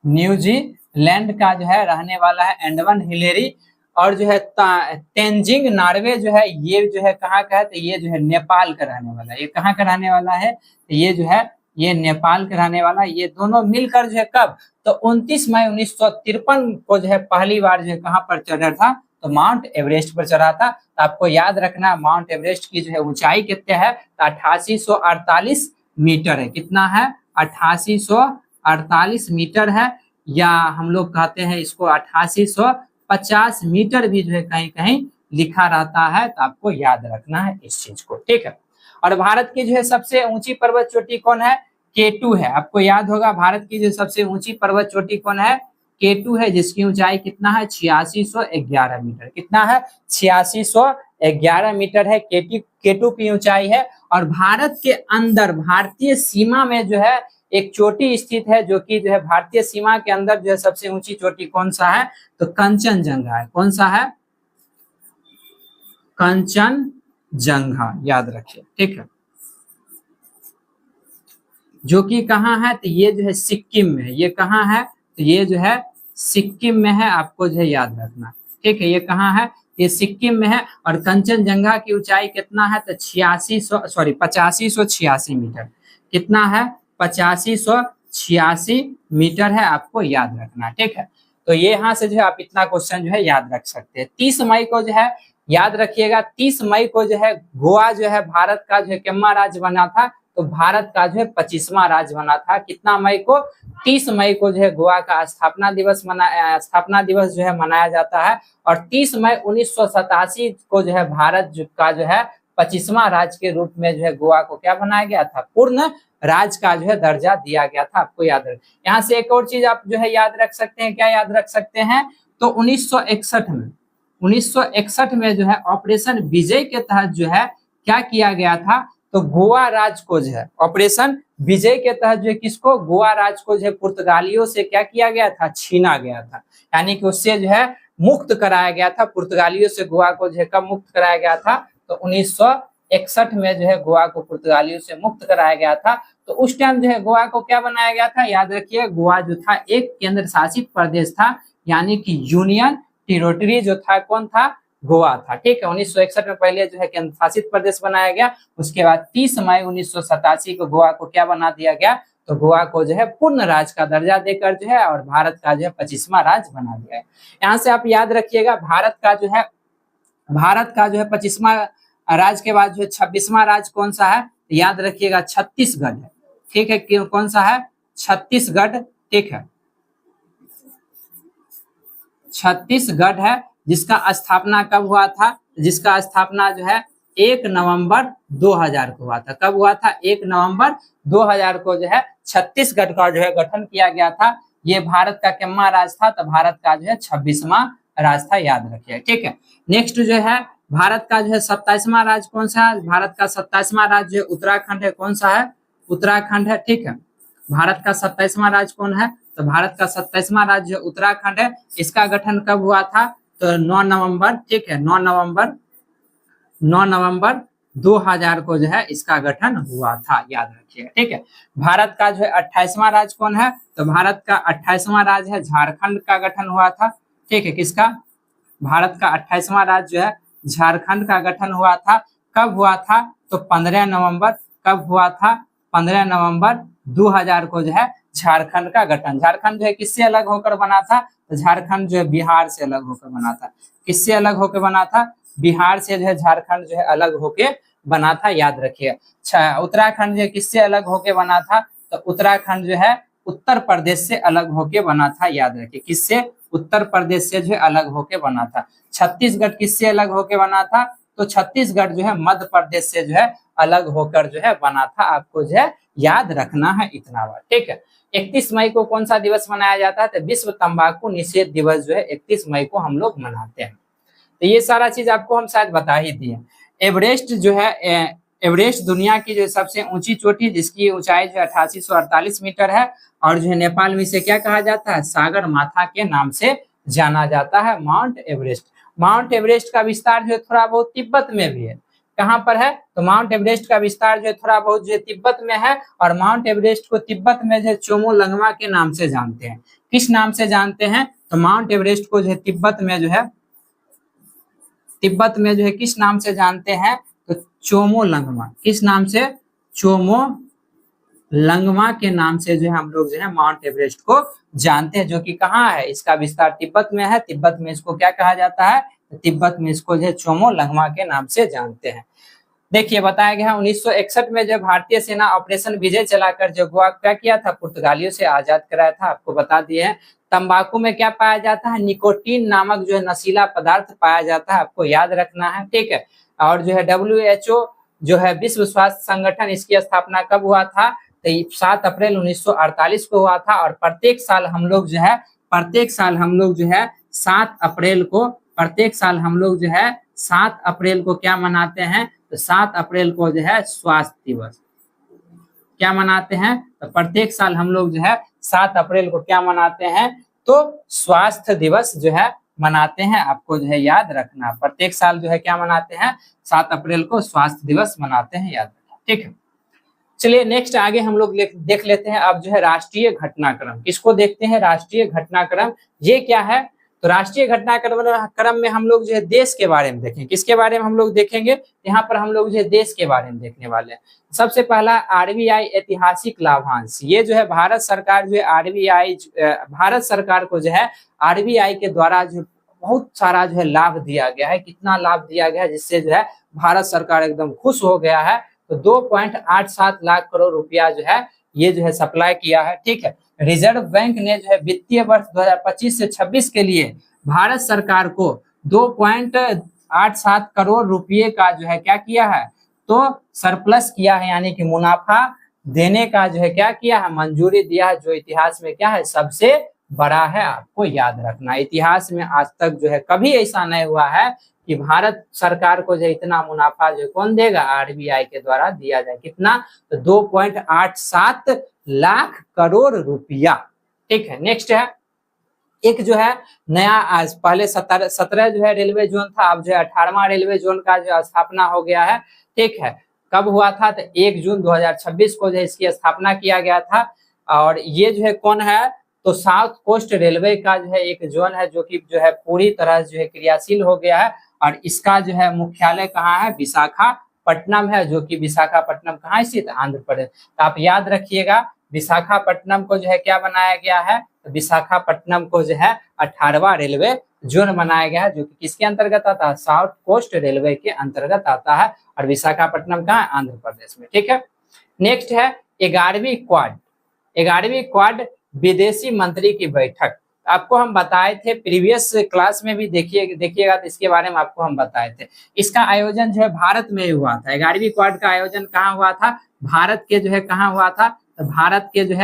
न्यूजीलैंड का जो है रहने वाला है एडमंड हिलेरी। और जो है तेंजिंग नॉर्वे जो है ये जो है कहाँ का है? तो ये जो है नेपाल का रहने वाला है। ये कहाँ का रहने वाला है? तो ये जो है ये नेपाल का रहने वाला। ये दोनों मिलकर जो है कब? तो 29 मई 1953 को जो है पहली बार जो है कहाँ पर चढ़ा था? तो माउंट एवरेस्ट पर चढ़ा था। तो आपको याद रखना माउंट एवरेस्ट की जो है ऊंचाई कितने है? तो 8848 मीटर है। कितना है? 8848 मीटर है। या हम लोग कहते हैं इसको 8850 मीटर भी जो है कहीं कहीं लिखा रहता है, तो आपको याद रखना है इस चीज को, ठीक है। और भारत की जो है सबसे ऊंची पर्वत चोटी कौन है? K2 है। आपको याद होगा भारत की जो सबसे ऊंची पर्वत चोटी कौन है? K2 है, जिसकी ऊंचाई कितना है? 8611 मीटर। कितना है? 8611 मीटर है K2 की ऊंचाई है। और भारत के अंदर भारतीय सीमा में जो है एक चोटी स्थित है, जो कि जो है भारतीय सीमा के अंदर जो है सबसे ऊंची चोटी कौन सा है? तो कंचनजंगा है। कौन सा है? कंचनजंगा, याद रखिए, ठीक है। जो कि कहाँ है? तो ये जो है सिक्किम में। ये कहाँ है? तो ये जो है सिक्किम में है, आपको जो है याद रखना, ठीक है। ये कहाँ है? ये सिक्किम में है। और कंचनजंगा की ऊंचाई कितना है? तो 8586 मीटर। कितना है? 8586 मीटर है, आपको याद रखना, ठीक है। तो ये यहाँ से जो है आप इतना क्वेश्चन जो है याद रख सकते हैं। 30 मई को जो है याद रखिएगा, 30 मई को जो है गोवा जो है भारत का जो है कितना राज्य बना था? तो भारत का जो है 25वां राज्य बना था। कितना मई को? 30 मई को जो है गोवा का स्थापना दिवस जो है मनाया जाता है। और 30 मई 1987 को जो है भारत का जो है 25वां राज्य के रूप में जो है गोवा को क्या बनाया गया था? पूर्ण राज्य का जो है दर्जा दिया गया था, आपको याद रख। यहाँ से एक और चीज आप जो है याद रख सकते हैं। क्या याद रख सकते हैं? तो 1961 में जो है ऑपरेशन विजय के तहत जो है क्या किया गया था? तो गोवा राज्य को जो है ऑपरेशन विजय के तहत जो है किसको? गोवा राज्य को जो है पुर्तगालियों से क्या किया गया था? छीना गया था, यानी कि उससे जो है मुक्त कराया गया था। पुर्तगालियों से गोवा को जो है कब मुक्त कराया गया था? तो 1961 में जो है गोवा को पुर्तगालियों से मुक्त कराया गया था। तो उस टाइम जो है गोवा को क्या बनाया गया था? याद रखिए, गोवा जो था एक केंद्र शासित प्रदेश था, यानी कि यूनियन टेरिटरी जो था कौन था? गोवा था, ठीक है। 1961 में पहले जो है केंद्र शासित प्रदेश बनाया गया। उसके बाद 30 मई 1987 को गोवा को क्या बना दिया गया? तो गोवा को जो है पूर्ण राज्य का दर्जा देकर जो है और भारत का जो है 25वां राज्य बना दिया है। यहाँ से आप याद रखिएगा, भारत का जो है 25वां राज्य के बाद जो है 26वां राज्य कौन सा है? याद रखिएगा, छत्तीसगढ़ है, ठीक है। कौन सा है? छत्तीसगढ़, ठीक है। छत्तीसगढ़ है, जिसका स्थापना कब हुआ था? जिसका स्थापना जो है 1 नवंबर 2000 को हुआ था। कब हुआ था? 1 नवंबर 2000 को जो है छत्तीसगढ़ का जो है गठन किया गया था। ये भारत का कितना राज्य था? तो भारत का जो है 26वां राज्य था, याद रखिए, ठीक है। नेक्स्ट जो है भारत का जो है 27वां राज्य कौन सा है? भारत का 27वां राज्य उत्तराखंड है। कौन सा है? उत्तराखंड है, ठीक है। भारत का 27वां राज्य कौन है? तो भारत का 27वां राज्य उत्तराखंड है। इसका गठन कब हुआ था? तो 9 नवंबर, ठीक है, 9 नवंबर 2000 को जो है इसका गठन हुआ था, याद रखिएगा, ठीक है। भारत का जो है 28वां राज्य कौन है? तो भारत का 28वां राज्य है झारखंड का गठन हुआ था, ठीक है। किसका? भारत का 28वां राज्य जो है झारखंड का गठन हुआ था। कब हुआ था? तो 15 नवंबर। कब हुआ था? 15 नवंबर 2000 को जो है झारखंड का गठन। झारखंड जो है किससे अलग होकर बना था? तो झारखंड जो है बिहार से अलग होकर बना था। किससे अलग होकर बना था? बिहार से जो है झारखंड जो है अलग होके बना था, याद रखिए। उत्तराखंड जो है किससे अलग होके बना था? तो उत्तराखंड जो है उत्तर प्रदेश से अलग होके बना था, याद रखिए। किससे? उत्तर प्रदेश से जो है अलग होके बना था। छत्तीसगढ़ किससे अलग होके बना था? तो छत्तीसगढ़ जो है मध्य प्रदेश से जो है अलग होकर जो है बना था, आपको जो है याद रखना है इतना बार, ठीक है। 31 मई को कौन सा दिवस मनाया जाता है? तो विश्व तंबाकू निषेध दिवस जो है 31 मई को हम लोग मनाते हैं। तो ये सारा चीज आपको हम शायद बता ही दिए। एवरेस्ट जो है एवरेस्ट दुनिया की जो सबसे ऊंची चोटी, जिसकी ऊंचाई जो 8848 मीटर है, और जो है नेपाल में इसे क्या कहा जाता है? सागर माथा के नाम से जाना जाता है, माउंट एवरेस्ट। माउंट एवरेस्ट का विस्तार जो है थोड़ा बहुत तिब्बत में भी है। कहाँ पर है? तो माउंट एवरेस्ट का विस्तार जो है थोड़ा बहुत जो है तिब्बत में है। और माउंट एवरेस्ट को तिब्बत में जो है चोमोलंगमा के नाम से जानते हैं। किस नाम से जानते हैं? तो माउंट एवरेस्ट को जो है तिब्बत में जो है किस नाम से जानते हैं? तो चोमोलंगमा। किस नाम से? चोमोलंगमा के नाम से जो है हम लोग जो है माउंट एवरेस्ट को जानते हैं, जो कि कहाँ है? इसका विस्तार तिब्बत में है। तिब्बत में इसको क्या कहा जाता है? तो तिब्बत में इसको जो है चोमोलंगमा के नाम से जानते हैं। देखिए बताया गया है 1961 में जब भारतीय सेना ऑपरेशन विजय चलाकर जो गोवा क्या किया था, पुर्तगालियों से आजाद कराया था, आपको बता दिए हैं। तंबाकू में क्या पाया जाता है, निकोटीन नामक जो है नशीला पदार्थ पाया जाता है, आपको याद रखना है, ठीक है। और जो है WHO जो है विश्व स्वास्थ्य संगठन, इसकी स्थापना कब हुआ था, तो 7 अप्रैल 1948 को हुआ था। और प्रत्येक साल हम लोग जो है 7 अप्रैल को, प्रत्येक साल हम लोग जो है 7 अप्रैल को क्या मनाते हैं, तो 7 अप्रैल को जो है स्वास्थ्य दिवस क्या मनाते हैं, तो प्रत्येक साल हम लोग जो है 7 अप्रैल को क्या मनाते हैं, तो स्वास्थ्य दिवस जो है मनाते हैं। आपको जो है याद रखना, प्रत्येक साल जो है क्या मनाते हैं, 7 अप्रैल को स्वास्थ्य दिवस मनाते हैं, याद रखना, ठीक है। चलिए नेक्स्ट आगे हम लोग देख लेते हैं। अब जो है राष्ट्रीय घटनाक्रम, किसको देखते हैं, राष्ट्रीय घटनाक्रम, ये क्या है, तो राष्ट्रीय घटनाक्रम में हम लोग जो है देश के बारे में देखें, किसके बारे में हम लोग देखेंगे, यहाँ पर हम लोग जो है देश के बारे में देखने वाले हैं। सबसे पहला RBI ऐतिहासिक लाभांश, ये जो है भारत सरकार जो है भारत सरकार को जो है RBI के द्वारा जो बहुत सारा जो है लाभ दिया गया है। कितना लाभ दिया गया है, जिससे जो है भारत सरकार एकदम खुश हो गया है। तो 2.87 लाख करोड़ रुपया जो है ये जो है सप्लाई किया है, ठीक है। रिजर्व बैंक ने जो है वित्तीय वर्ष 2025 से 26 के लिए भारत सरकार को 2.87 करोड़ रुपये का जो है क्या किया है, तो सरप्लस किया है, यानी कि मुनाफा देने का जो है क्या किया है, मंजूरी दिया है, जो इतिहास में क्या है, सबसे बड़ा है। आपको याद रखना, इतिहास में आज तक जो है कभी ऐसा नहीं हुआ है कि भारत सरकार को जो इतना मुनाफा जो कौन देगा, RBI के द्वारा दिया जाए। कितना, तो 2.87 लाख करोड़ रुपया, ठीक है। नेक्स्ट है एक जो है नया, आज पहले 17 जो है रेलवे जोन था, अब जो है 18वां रेलवे जोन का जो स्थापना हो गया है, ठीक है। कब हुआ था, तो 1 जून 2026 को जो है इसकी स्थापना किया गया था। और ये जो है कौन है, तो साउथ कोस्ट रेलवे का जो है एक जोन है, जो कि जो है पूरी तरह जो है क्रियाशील हो गया है। और इसका जो है मुख्यालय कहाँ है, विशाखापट्टनम है, जो कि विशाखापट्टनम कहाँ स्थित, आंध्र प्रदेश। तो आप याद रखिएगा, विशाखापट्टनम को जो है क्या बनाया गया है, तो विशाखापट्टनम को जो है 18वां रेलवे जोन बनाया गया है, जो कि किसके अंतर्गत आता है, साउथ कोस्ट रेलवे के अंतर्गत आता है। और विशाखापट्टनम कहाँ है, आंध्र प्रदेश में, ठीक है। नेक्स्ट है 11वीं क्वाड, 11वीं क्वाड विदेशी मंत्री की बैठक। आपको हम बताए थे प्रीवियस क्लास में भी, देखिएगा तो इसके बारे में आपको हम बताए थे। इसका आयोजन जो है भारत में हुआ था, 11वीं क्वाड का आयोजन कहाँ हुआ था, भारत के जो है कहाँ हुआ था, तो भारत के जो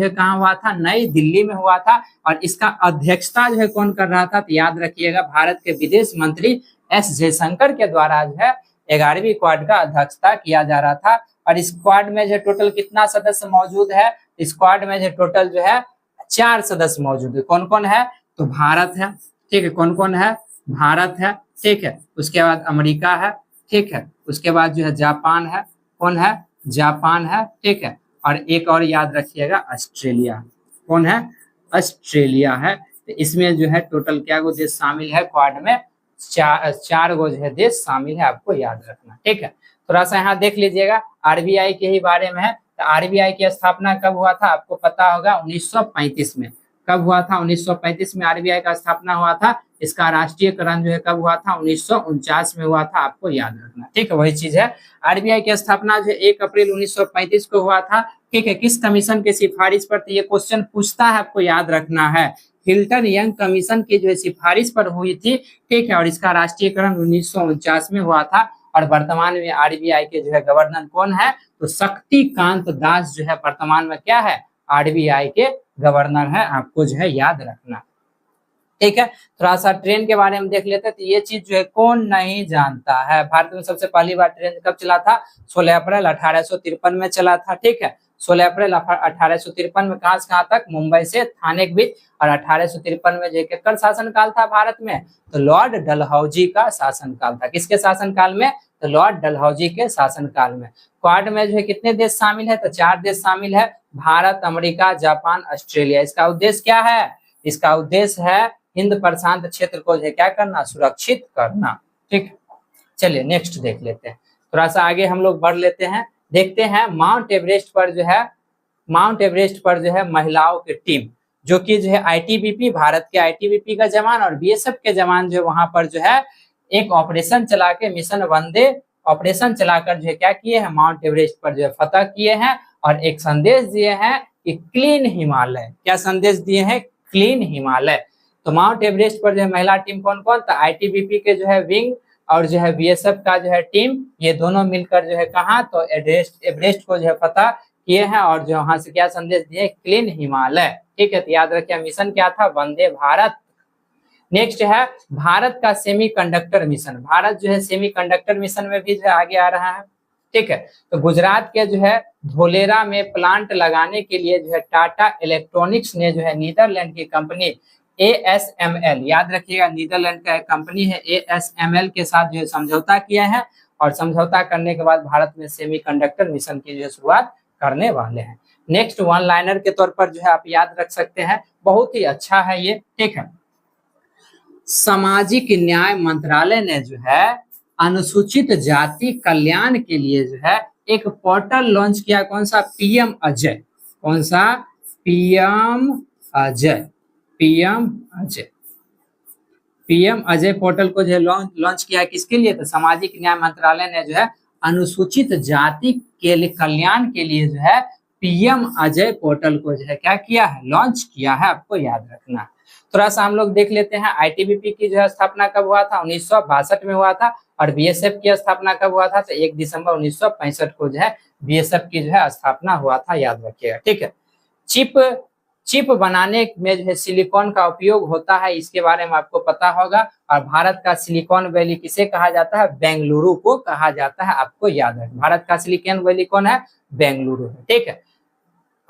है कहाँ हुआ था, नई दिल्ली में हुआ था। और इसका अध्यक्षता जो है कौन कर रहा था, तो याद रखिएगा भारत के विदेश मंत्री S जयशंकर के द्वारा जो है 11वीं क्वाड का अध्यक्षता किया जा रहा था। और इस क्वाड में जो टोटल कितना सदस्य मौजूद है, इस क्वाड में जो टोटल जो है 4 सदस्य मौजूद है। कौन कौन है, तो भारत है, ठीक है, कौन कौन है, भारत है, ठीक है, उसके बाद अमेरिका है, ठीक है, उसके बाद जो है जापान है, कौन है, जापान है, ठीक है, और एक और याद रखिएगा ऑस्ट्रेलिया, कौन है, ऑस्ट्रेलिया है। तो इसमें जो है टोटल क्या गो देश शामिल है, क्वाड में 4 गो जो है देश शामिल है, आपको याद रखना, ठीक है। थोड़ा सा यहाँ देख लीजिएगा, RBI के ही बारे में है। तो RBI की स्थापना कब हुआ था, आपको पता होगा 1935 में। कब हुआ था, 1935 में RBI का स्थापना हुआ था। इसका राष्ट्रीयकरण जो है कब हुआ था, 1949 में हुआ था, आपको याद रखना, ठीक है, वही चीज है। RBI की स्थापना जो 1 अप्रैल 1935 को हुआ था, ठीक है। किस कमीशन के सिफारिश पर, तो ये क्वेश्चन पूछता है, आपको याद रखना है, हिल्टन यंग कमीशन की जो है सिफारिश पर हुई थी, ठीक है। और इसका राष्ट्रीयकरण 1949 में हुआ था। और वर्तमान में RBI के जो है गवर्नर कौन है, तो शक्तिकांत दास जो है वर्तमान में क्या है, RBI के गवर्नर है, आपको जो है याद रखना, ठीक है। थोड़ा सा ट्रेन के बारे में देख लेते हैं। तो ये चीज जो है कौन नहीं जानता है, भारत में सबसे पहली बार ट्रेन कब चला था, 16 अप्रैल 1853 में चला था, ठीक है। 16 अप्रैल 1853 में कहां से कहां तक, मुंबई से थाने के बीच। और 1853 में जो केकर शासनकाल था भारत में, तो लॉर्ड डलहौजी का शासनकाल था। किसके शासनकाल में, तो लॉर्ड डलहौजी के शासनकाल में। क्वाड में जो है कितने देश शामिल है, तो 4 देश शामिल है, भारत, अमेरिका, जापान, ऑस्ट्रेलिया। इसका उद्देश्य क्या है, इसका उद्देश्य है हिंद प्रशांत क्षेत्र को जो है क्या करना, सुरक्षित करना, ठीक। चलिए नेक्स्ट देख लेते हैं, थोड़ा सा आगे हम लोग बढ़ लेते हैं। देखते हैं माउंट एवरेस्ट पर जो है महिलाओं की टीम, जो कि जो है ITBP, भारत के ITBP का जवान और BSF के जवान जो वहां पर जो है एक ऑपरेशन चला के मिशन वंदे ऑपरेशन चलाकर जो है क्या किए हैं, माउंट एवरेस्ट पर जो है फतह किए हैं और एक संदेश दिए हैं कि क्लीन हिमालय। क्या संदेश दिए हैं? क्लीन हिमालय। तो माउंट एवरेस्ट पर जो है महिला टीम कौन कौन था? आईटीबीपी के जो है विंग और जो है बीएसएफ का जो है टीम, ये दोनों मिलकर जो है कहा तो एवरेस्ट को जो है फतह किए हैं और जो वहां से क्या संदेश दिए? क्लीन हिमालय। ठीक है, तो याद रखिए मिशन क्या था? वंदे भारत। नेक्स्ट है भारत का सेमीकंडक्टर मिशन। भारत जो है सेमीकंडक्टर मिशन में भी जो है आगे आ रहा है। ठीक है, तो गुजरात के जो है धोलेरा में प्लांट लगाने के लिए जो है टाटा इलेक्ट्रॉनिक्स ने जो है नीदरलैंड की कंपनी ASML, याद रखिएगा नीदरलैंड का एक कंपनी है ASML के साथ जो है समझौता किया है और समझौता करने के बाद भारत में सेमीकंडक्टर मिशन की जो है शुरुआत करने वाले हैं। नेक्स्ट वन लाइनर के तौर पर जो है आप याद रख सकते हैं, बहुत ही अच्छा है ये। ठीक है, सामाजिक न्याय मंत्रालय ने जो है अनुसूचित जाति कल्याण के लिए जो है एक पोर्टल लॉन्च किया। कौन सा? पीएम अजय। कौन सा? PM Ajay. PM Ajay. PM Ajay portal को जो है लॉन्च किया किसके लिए? तो सामाजिक न्याय मंत्रालय ने जो है अनुसूचित जाति के लिए कल्याण के लिए जो है पीएम अजय पोर्टल को जो है क्या किया है? लॉन्च किया है। आपको याद रखना। थोड़ा सा हम लोग देख लेते हैं आईटीबीपी की जो है स्थापना कब हुआ था? 1962 में हुआ था। और बीएसएफ की स्थापना कब हुआ था? तो 1 दिसंबर 1965 को जो है बीएसएफ की जो है स्थापना हुआ था, याद रखिएगा। ठीक है, चिप बनाने में जो है सिलिकॉन का उपयोग होता है, इसके बारे में आपको पता होगा। और भारत का सिलिकॉन वैली किसे कहा जाता है? बेंगलुरु को कहा जाता है। आपको याद है भारत का सिलिकॉन वैली कौन है? बेंगलुरु है। ठीक है,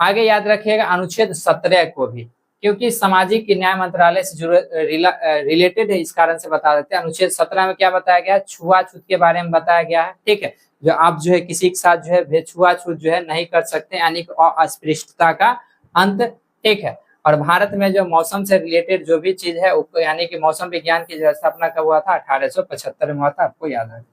आगे याद रखिएगा अनुच्छेद 17 को भी, क्योंकि सामाजिक न्याय मंत्रालय से रिलेटेड है, इस कारण से बता देते हैं। अनुच्छेद 17 में क्या बताया गया? छुआछूत के बारे में बताया गया है। ठीक है, जो आप जो है किसी के साथ जो है छुआछूत जो है नहीं कर सकते, यानी कि अस्पृश्यता का अंत। ठीक है, और भारत में जो मौसम से रिलेटेड जो भी चीज है यानी कि मौसम विज्ञान की जो स्थापना कब हुआ था? 1875 में हुआ था। आपको याद है।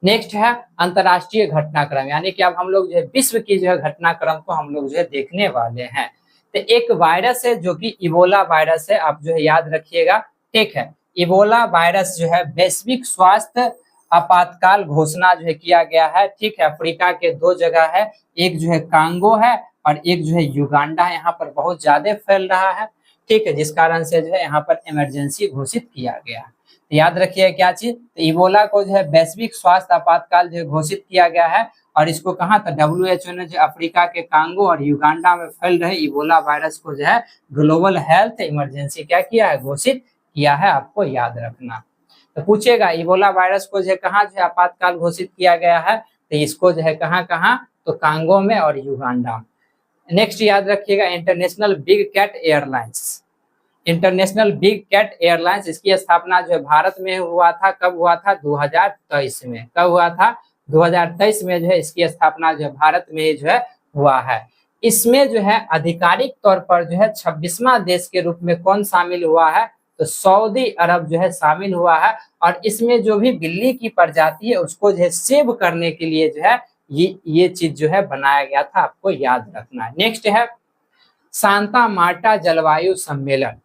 नेक्स्ट है अंतरराष्ट्रीय घटनाक्रम, यानी कि अब हम लोग जो है विश्व की जो है घटनाक्रम को हम लोग जो है देखने वाले हैं। तो एक वायरस है जो कि इबोला वायरस है, आप जो है याद रखिएगा। ठीक है, इबोला वायरस जो है वैश्विक स्वास्थ्य आपातकाल घोषणा जो है किया गया है। ठीक है, अफ्रीका के 2 जगह है, एक जो है कांगो है और एक जो है युगांडा है। यहाँ पर बहुत ज्यादा फैल रहा है। ठीक है, जिस कारण से जो है यहाँ पर इमरजेंसी घोषित किया गया है। तो याद रखिए क्या चीज? तो इबोला को जो है वैश्विक स्वास्थ्य आपातकाल जो है घोषित किया गया है और इसको कहा था WHO ने जो अफ्रीका के कांगो और युगांडा में फैल रहे इबोला वायरस को जो है ग्लोबल हेल्थ इमरजेंसी क्या किया है? घोषित किया है। आपको याद रखना। तो पूछेगा इबोला वायरस को जो है कहाँ जो है आपातकाल घोषित किया गया है? तो इसको जो है कहाँ कहाँ? तो कांगो में और युगांडा में। नेक्स्ट याद रखिएगा International Big Cat Alliance. International Big Cat Alliance, इसकी स्थापना जो है भारत में हुआ था। कब हुआ था? 2023 में। कब हुआ था? 2023 में जो है इसकी स्थापना जो है भारत में जो है हुआ है। इसमें जो है आधिकारिक तौर पर जो है 26वां देश के रूप में कौन शामिल हुआ है? तो सऊदी अरब जो है शामिल हुआ है। और इसमें जो भी बिल्ली की प्रजाति है उसको जो है सेव करने के लिए जो है ये चीज जो है बनाया गया था। आपको याद रखना है। नेक्स्ट है सांता मार्टा जलवायु सम्मेलन।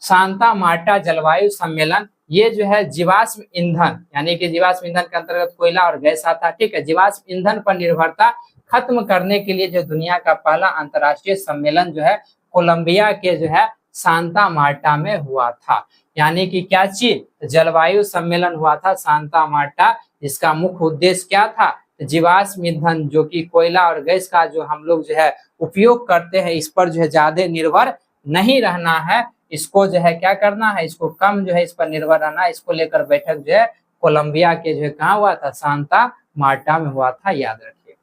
सांता मार्टा जलवायु सम्मेलन ये जो है जीवाश्म ईंधन, यानी कि जीवाश्म ईंधन के अंतर्गत कोयला और गैस आता है। ठीक है, जीवाश्म ईंधन पर निर्भरता खत्म करने के लिए जो दुनिया का पहला अंतर्राष्ट्रीय सम्मेलन जो है कोलंबिया के जो है सांता मार्टा में हुआ था। यानी कि क्या चीज? जलवायु सम्मेलन हुआ था सांता मार्टा, जिसका मुख्य उद्देश्य क्या था? जीवाश्म ईंधन जो कि कोयला और गैस का जो हम लोग जो है उपयोग करते हैं, इस पर जो है ज्यादा निर्भर नहीं रहना है। इसको जो है क्या करना है? इसको कम जो है इस पर निर्भर रहना है। इसको लेकर बैठक जो है कोलंबिया के जो है कहाँ हुआ था? सांता मार्टा में हुआ था। याद रखिए।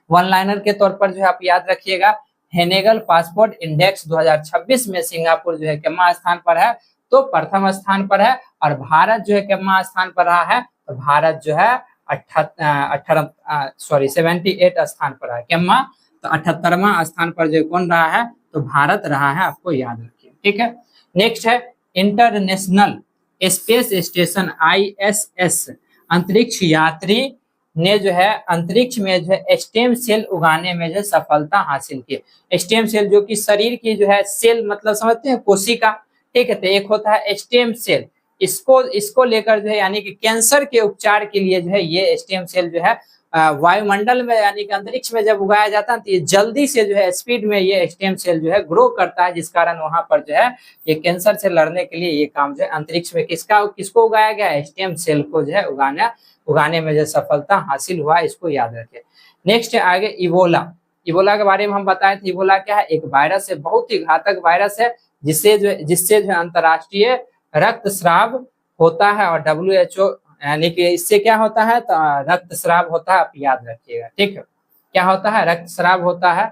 वन लाइनर के तौर पर जो है आप याद रखिएगा हेनेगल पासपोर्ट इंडेक्स 2026 में सिंगापुर जो है कितना स्थान पर है? तो प्रथम स्थान पर है। और भारत जो है कितना स्थान पर रहा है? तो भारत जो है 78 स्थान पर है। कितना? तो 78वां स्थान पर जो कौन रहा है? तो भारत रहा है। आपको याद रखिए। ठीक है, नेक्स्ट है इंटरनेशनल स्पेस स्टेशन ISS अंतरिक्ष यात्री ने जो है अंतरिक्ष में जो है स्टेम सेल उगाने में जो सफलता हासिल की। स्टेम सेल जो कि शरीर की जो है सेल मतलब समझते हैं कोशिका। ठीक है, तो एक होता है स्टेम सेल, इसको लेकर जो है यानी कि कैंसर के उपचार के लिए जो है ये स्टेम सेल जो है वायुमंडल में यानी कि अंतरिक्ष में जब उगाया जाता है तो ये जल्दी से जो है स्पीड में ये स्टेम सेल जो है ग्रो करता है, जिस कारण वहां पर जो है ये कैंसर से लड़ने के लिए ये काम जो है अंतरिक्ष में किसको उगाया गया है, स्टेम सेल को जो है उगाने में जो सफलता हासिल हुआ, इसको याद रखें। नेक्स्ट है आगे इबोला के बारे में हम बताए थे। इबोला क्या है, एक वायरस है, बहुत ही घातक वायरस है, जिससे जो अंतरराष्ट्रीय रक्तस्राव होता है और WHO यानी कि इससे क्या होता है तो रक्तस्राव होता है, आप याद रखिएगा, ठीक है। क्या होता है, रक्तस्राव होता है।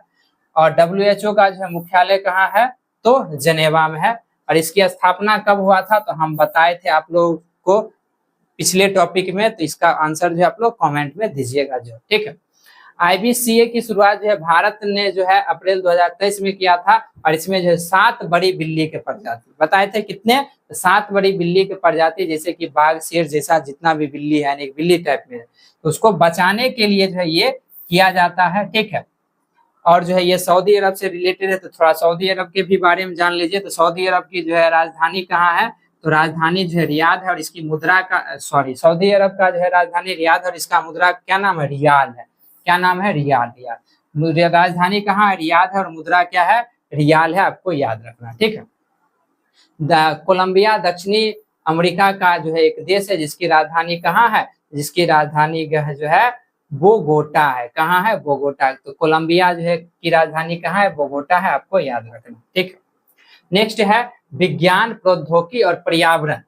और WHO का जो है मुख्यालय कहाँ है तो जनेवा में है। और इसकी स्थापना कब हुआ था तो हम बताए थे आप लोगों को पिछले टॉपिक में, तो इसका आंसर जो है आप लोग कमेंट में दीजिएगा जो, ठीक है। IBCA की शुरुआत जो है भारत ने जो है अप्रैल 2023 में किया था और इसमें जो है 7 बड़ी बिल्ली के प्रजाति बताए थे, कितने 7 बड़ी बिल्ली के प्रजाति, जैसे कि बाघ शेर जैसा जितना भी बिल्ली है यानी बिल्ली टाइप में, तो उसको बचाने के लिए जो है ये किया जाता है, ठीक है। और जो है ये सऊदी अरब से रिलेटेड है, तो थोड़ा सऊदी अरब के भी बारे में जान लीजिए। तो सऊदी अरब की जो है राजधानी कहाँ है तो राजधानी जो है रियाद है और इसकी मुद्रा का सऊदी अरब का जो है राजधानी रियाद और इसका मुद्रा क्या नाम है, रियाल है। क्या नाम है, रियाल। राजधानी कहाँ है, रियाद है और मुद्रा क्या है, रियाल है, आपको याद रखना, ठीक है। कोलंबिया दक्षिणी अमेरिका का जो है एक देश है जिसकी राजधानी कहाँ है, जिसकी राजधानी जो है बोगोटा है। कहाँ है, बोगोटा। तो कोलंबिया जो है की राजधानी कहाँ है, बोगोटा है, आपको याद रखना, ठीक है। नेक्स्ट है विज्ञान प्रौद्योगिकी और पर्यावरण,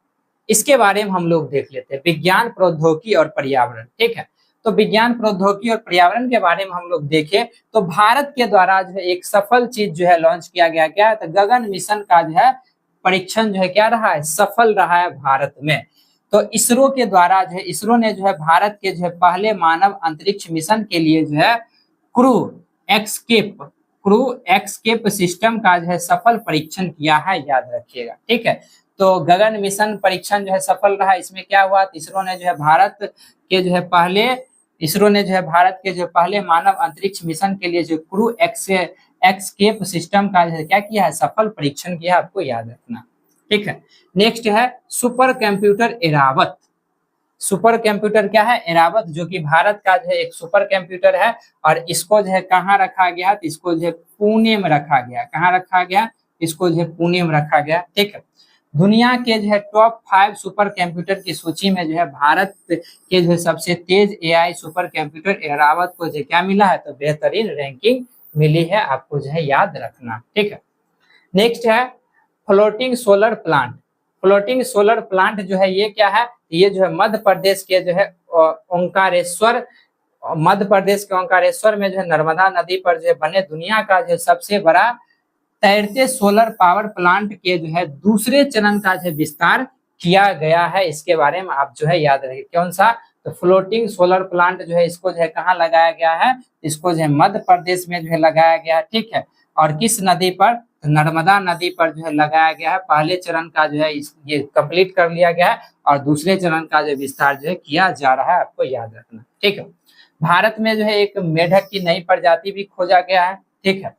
इसके बारे में हम लोग देख लेते हैं। विज्ञान प्रौद्योगिकी और पर्यावरण, ठीक है। तो विज्ञान प्रौद्योगिकी और पर्यावरण के बारे में हम लोग देखें तो भारत के द्वारा जो है एक सफल चीज जो है लॉन्च किया गया, क्या है तो गगन मिशन का जो है परीक्षण जो है क्या रहा है, सफल रहा है भारत में। तो इसरो के द्वारा जो है इसरो ने जो है भारत के जो है पहले मानव अंतरिक्ष मिशन के लिए जो है क्रू एक्सकेप सिस्टम का जो है सफल परीक्षण किया है, याद रखिएगा, ठीक है। तो गगन मिशन परीक्षण जो है सफल रहा, इसमें क्या हुआ, इसरो ने जो है भारत के जो है पहले मानव अंतरिक्ष मिशन के लिए जो क्रू एक्सकेप सिस्टम का जो है क्या किया है, सफल परीक्षण किया, आपको याद रखना, ठीक है। नेक्स्ट है super computer Airavat. Super computer क्या है, एरावत, जो कि भारत का जो है एक सुपर कंप्यूटर है और इसको जो है कहाँ रखा गया, तो इसको जो है पुणे में रखा गया। कहाँ रखा गया, इसको जो है पुणे में रखा गया, ठीक है। दुनिया के जो है टॉप 5 सुपर कंप्यूटर की सूची में जो है भारत के जो है सबसे तेज AI सुपर कंप्यूटर एरावत को जो क्या मिला है, तो बेहतरीन रैंकिंग मिली है, आपको जो है याद रखना, ठीक है। नेक्स्ट है floating solar plant. Floating solar plant जो है ये क्या है, ये जो है मध्य प्रदेश के जो है ओंकारेश्वर में जो है नर्मदा नदी पर जो है बने दुनिया का जो है सबसे बड़ा तैरते सोलर पावर प्लांट के जो है दूसरे चरण का जो विस्तार किया गया है। इसके बारे में आप जो है याद रखिए, कौन सा, तो फ्लोटिंग सोलर प्लांट जो है इसको जो है कहाँ लगाया गया है, इसको जो है मध्य प्रदेश में जो है लगाया गया है, ठीक है। और किस नदी पर, नर्मदा नदी पर जो है लगाया गया है। पहले चरण का जो है ये कंप्लीट कर लिया गया है और दूसरे चरण का जो विस्तार जो है किया जा रहा है, आपको याद रखना, ठीक है। भारत में जो है एक मेढक की नई प्रजाति भी खोजा गया है, ठीक है।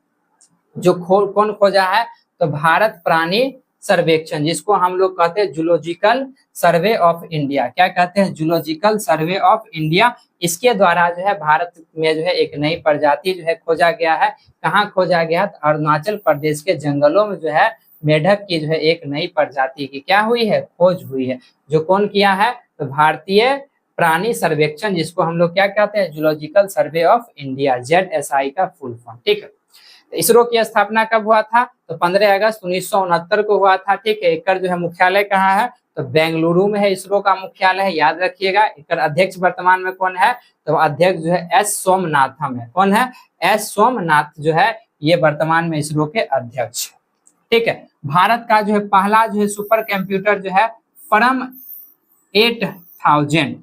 जो कौन खोजा है, तो भारत प्राणी सर्वेक्षण, जिसको हम लोग कहते हैं जूलॉजिकल सर्वे ऑफ इंडिया। क्या कहते हैं, जूलॉजिकल सर्वे ऑफ इंडिया। इसके द्वारा जो है भारत में जो है एक नई प्रजाति जो है खोजा गया है। कहाँ खोजा गया, तो अरुणाचल प्रदेश के जंगलों में जो है मेढक की जो है एक नई प्रजाति की क्या हुई है, खोज हुई है। जो कौन किया है, तो भारतीय प्राणी सर्वेक्षण, जिसको हम लोग क्या कहते हैं, zoological survey of India, ZSI का फुल फॉर्म, ठीक है। इसरो की स्थापना कब हुआ था, तो 15 अगस्त 1969 को हुआ था, ठीक है। एक जो है मुख्यालय कहाँ है, तो बेंगलुरु में है इसरो का मुख्यालय है, याद रखिएगा। एक अध्यक्ष वर्तमान में कौन है, तो अध्यक्ष जो है S सोमनाथम है। कौन है, S सोमनाथ जो है ये वर्तमान में इसरो के अध्यक्ष, ठीक है। भारत का जो है पहला जो है सुपर कंप्यूटर जो है परम 8000,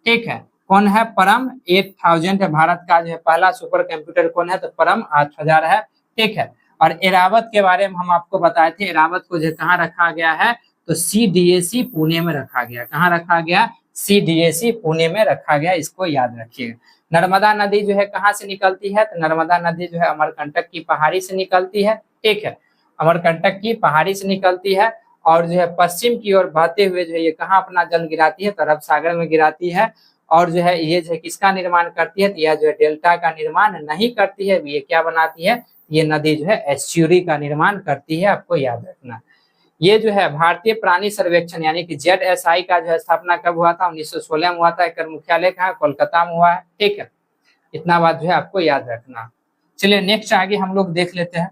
ठीक है। कौन है, परम 8000 है। भारत का जो है पहला सुपर कंप्यूटर कौन है, तो परम 8000 है, ठीक है। और एरावत के बारे में हम आपको बताए थे, एरावत को जो कहाँ रखा गया है, तो CDAC पुणे में रखा गया। कहाँ रखा गया, CDAC पुणे में रखा गया, इसको याद रखिएगा। नर्मदा नदी जो है कहाँ से निकलती है, तो नर्मदा नदी जो है अमरकंटक की पहाड़ी से निकलती है, ठीक है। अमरकंटक की पहाड़ी से निकलती है और जो है पश्चिम की ओर बहते हुए जो है ये कहाँ अपना जल गिराती है, तो अरब सागर में गिराती है। और जो है ये जो है किसका निर्माण करती है, तो यह जो है डेल्टा का निर्माण नहीं करती है, ये क्या बनाती है, ये नदी जो है एस्चुरी का निर्माण करती है, आपको याद रखना। ये जो है भारतीय प्राणी सर्वेक्षण यानी कि ZSI का जो है स्थापना कब हुआ था, 1916 में हुआ था। एक मुख्यालय कहाँ, कोलकाता में हुआ है, ठीक है। इतना बात जो है आपको याद रखना। चलिए नेक्स्ट आगे हम लोग देख लेते हैं।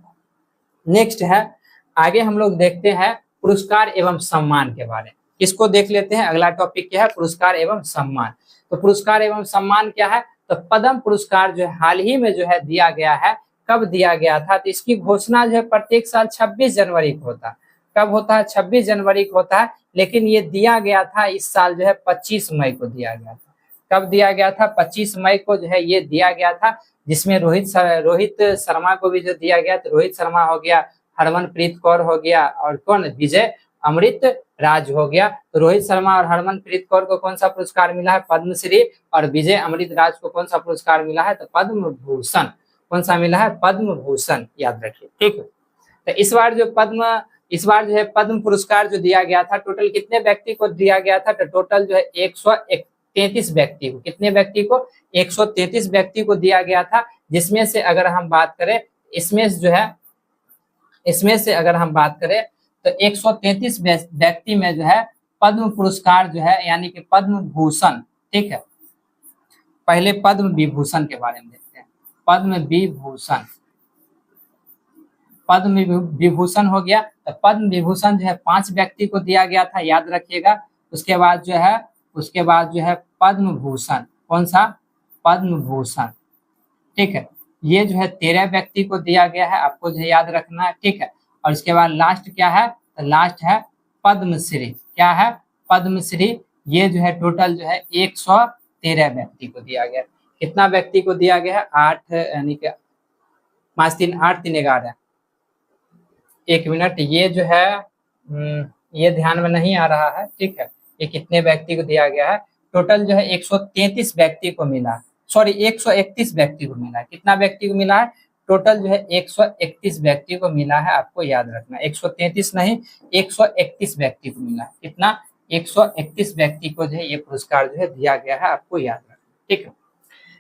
नेक्स्ट है आगे हम लोग देखते हैं पुरस्कार एवं सम्मान के बारे में। किसको देख लेते हैं, अगला टॉपिक क्या है, पुरस्कार एवं सम्मान। तो पुरस्कार एवं सम्मान क्या है, तो पद्म पुरस्कार जो है हाल ही में जो है दिया गया है। कब दिया गया था, तो इसकी घोषणा जो है प्रत्येक साल 26 जनवरी को होता है। कब होता है, 26 जनवरी को होता है, लेकिन ये दिया गया था इस साल जो है 25 मई को दिया गया था। कब दिया गया था, 25 मई को जो है ये दिया गया था, जिसमें रोहित शर्मा को भी जो दिया गया, तो रोहित शर्मा हो गया, हरमनप्रीत कौर हो गया, और कौन, विजय अमृत राज हो गया। तो रोहित शर्मा और हरमनप्रीत कौर को कौन सा पुरस्कार मिला है, पद्मश्री, और विजय अमृत राज को कौन सा पुरस्कार मिला है, तो पद्म भूषण। कौन सा मिला है, पद्म भूषण, याद रखिए, ठीक है। तो इस बार जो है पद्म पुरस्कार जो दिया गया था, टोटल कितने व्यक्ति को दिया गया था, तो टोटल जो है 133 व्यक्ति को, कितने व्यक्ति को, 133 व्यक्ति को दिया गया था। जिसमें से अगर हम बात करें, इसमें से अगर हम बात करें तो 133 व्यक्ति में जो है पद्म पुरस्कार जो है यानी कि पद्म भूषण, ठीक है। पहले पद्म विभूषण के बारे में देखते हैं। पद्म विभूषण हो गया, तो पद्म विभूषण जो है 5 व्यक्ति को दिया गया था, याद रखिएगा। उसके बाद जो है पद्म भूषण, कौन सा, पद्म भूषण, ठीक है। ये जो है 13 व्यक्ति को दिया गया है, आपको जो है याद रखना है, ठीक है। और इसके बाद लास्ट क्या है, तो लास्ट है पद्मश्री। क्या है, पद्मश्री। ये जो है टोटल जो है 113 व्यक्ति को दिया गया। कितना व्यक्ति को दिया गया है, 8 यानी कि 5 3 8 3 11, 1 मिनट, ये जो है ये ध्यान में नहीं आ रहा है, ठीक है। ये कितने व्यक्ति को दिया गया है, टोटल जो है 133 व्यक्ति को मिला, सॉरी 131 व्यक्ति को मिला है। कितना व्यक्ति को मिला है, टोटल जो है 131 व्यक्ति को मिला है, आपको याद रखना। 133 नहीं, 131 व्यक्ति को मिला है। कितना, 131 व्यक्ति को जो है ये पुरस्कार जो है दिया गया है, आपको याद रखना, ठीक है।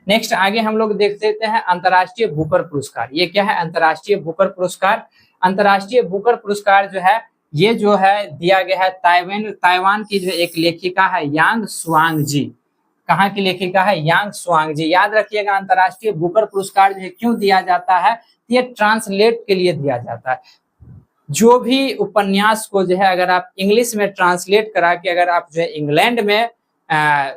नेक्स्ट आगे हम लोग देख लेते हैं अंतर्राष्ट्रीय बुकर पुरस्कार। ये क्या है, अंतर्राष्ट्रीय बुकर पुरस्कार। अंतर्राष्ट्रीय बुकर पुरस्कार जो है ये जो है दिया गया है ताइवान की जो एक लेखिका है यांग स्वांग जी। कहाँ की लेखिका है, यांग स्वांग जी। याद रखिएगा अंतर्राष्ट्रीय बुकर पुरस्कार जो है क्यों दिया जाता है, ये ट्रांसलेट के लिए दिया जाता है। जो भी उपन्यास को जो है अगर आप इंग्लिश में ट्रांसलेट करा के अगर आप जो है इंग्लैंड में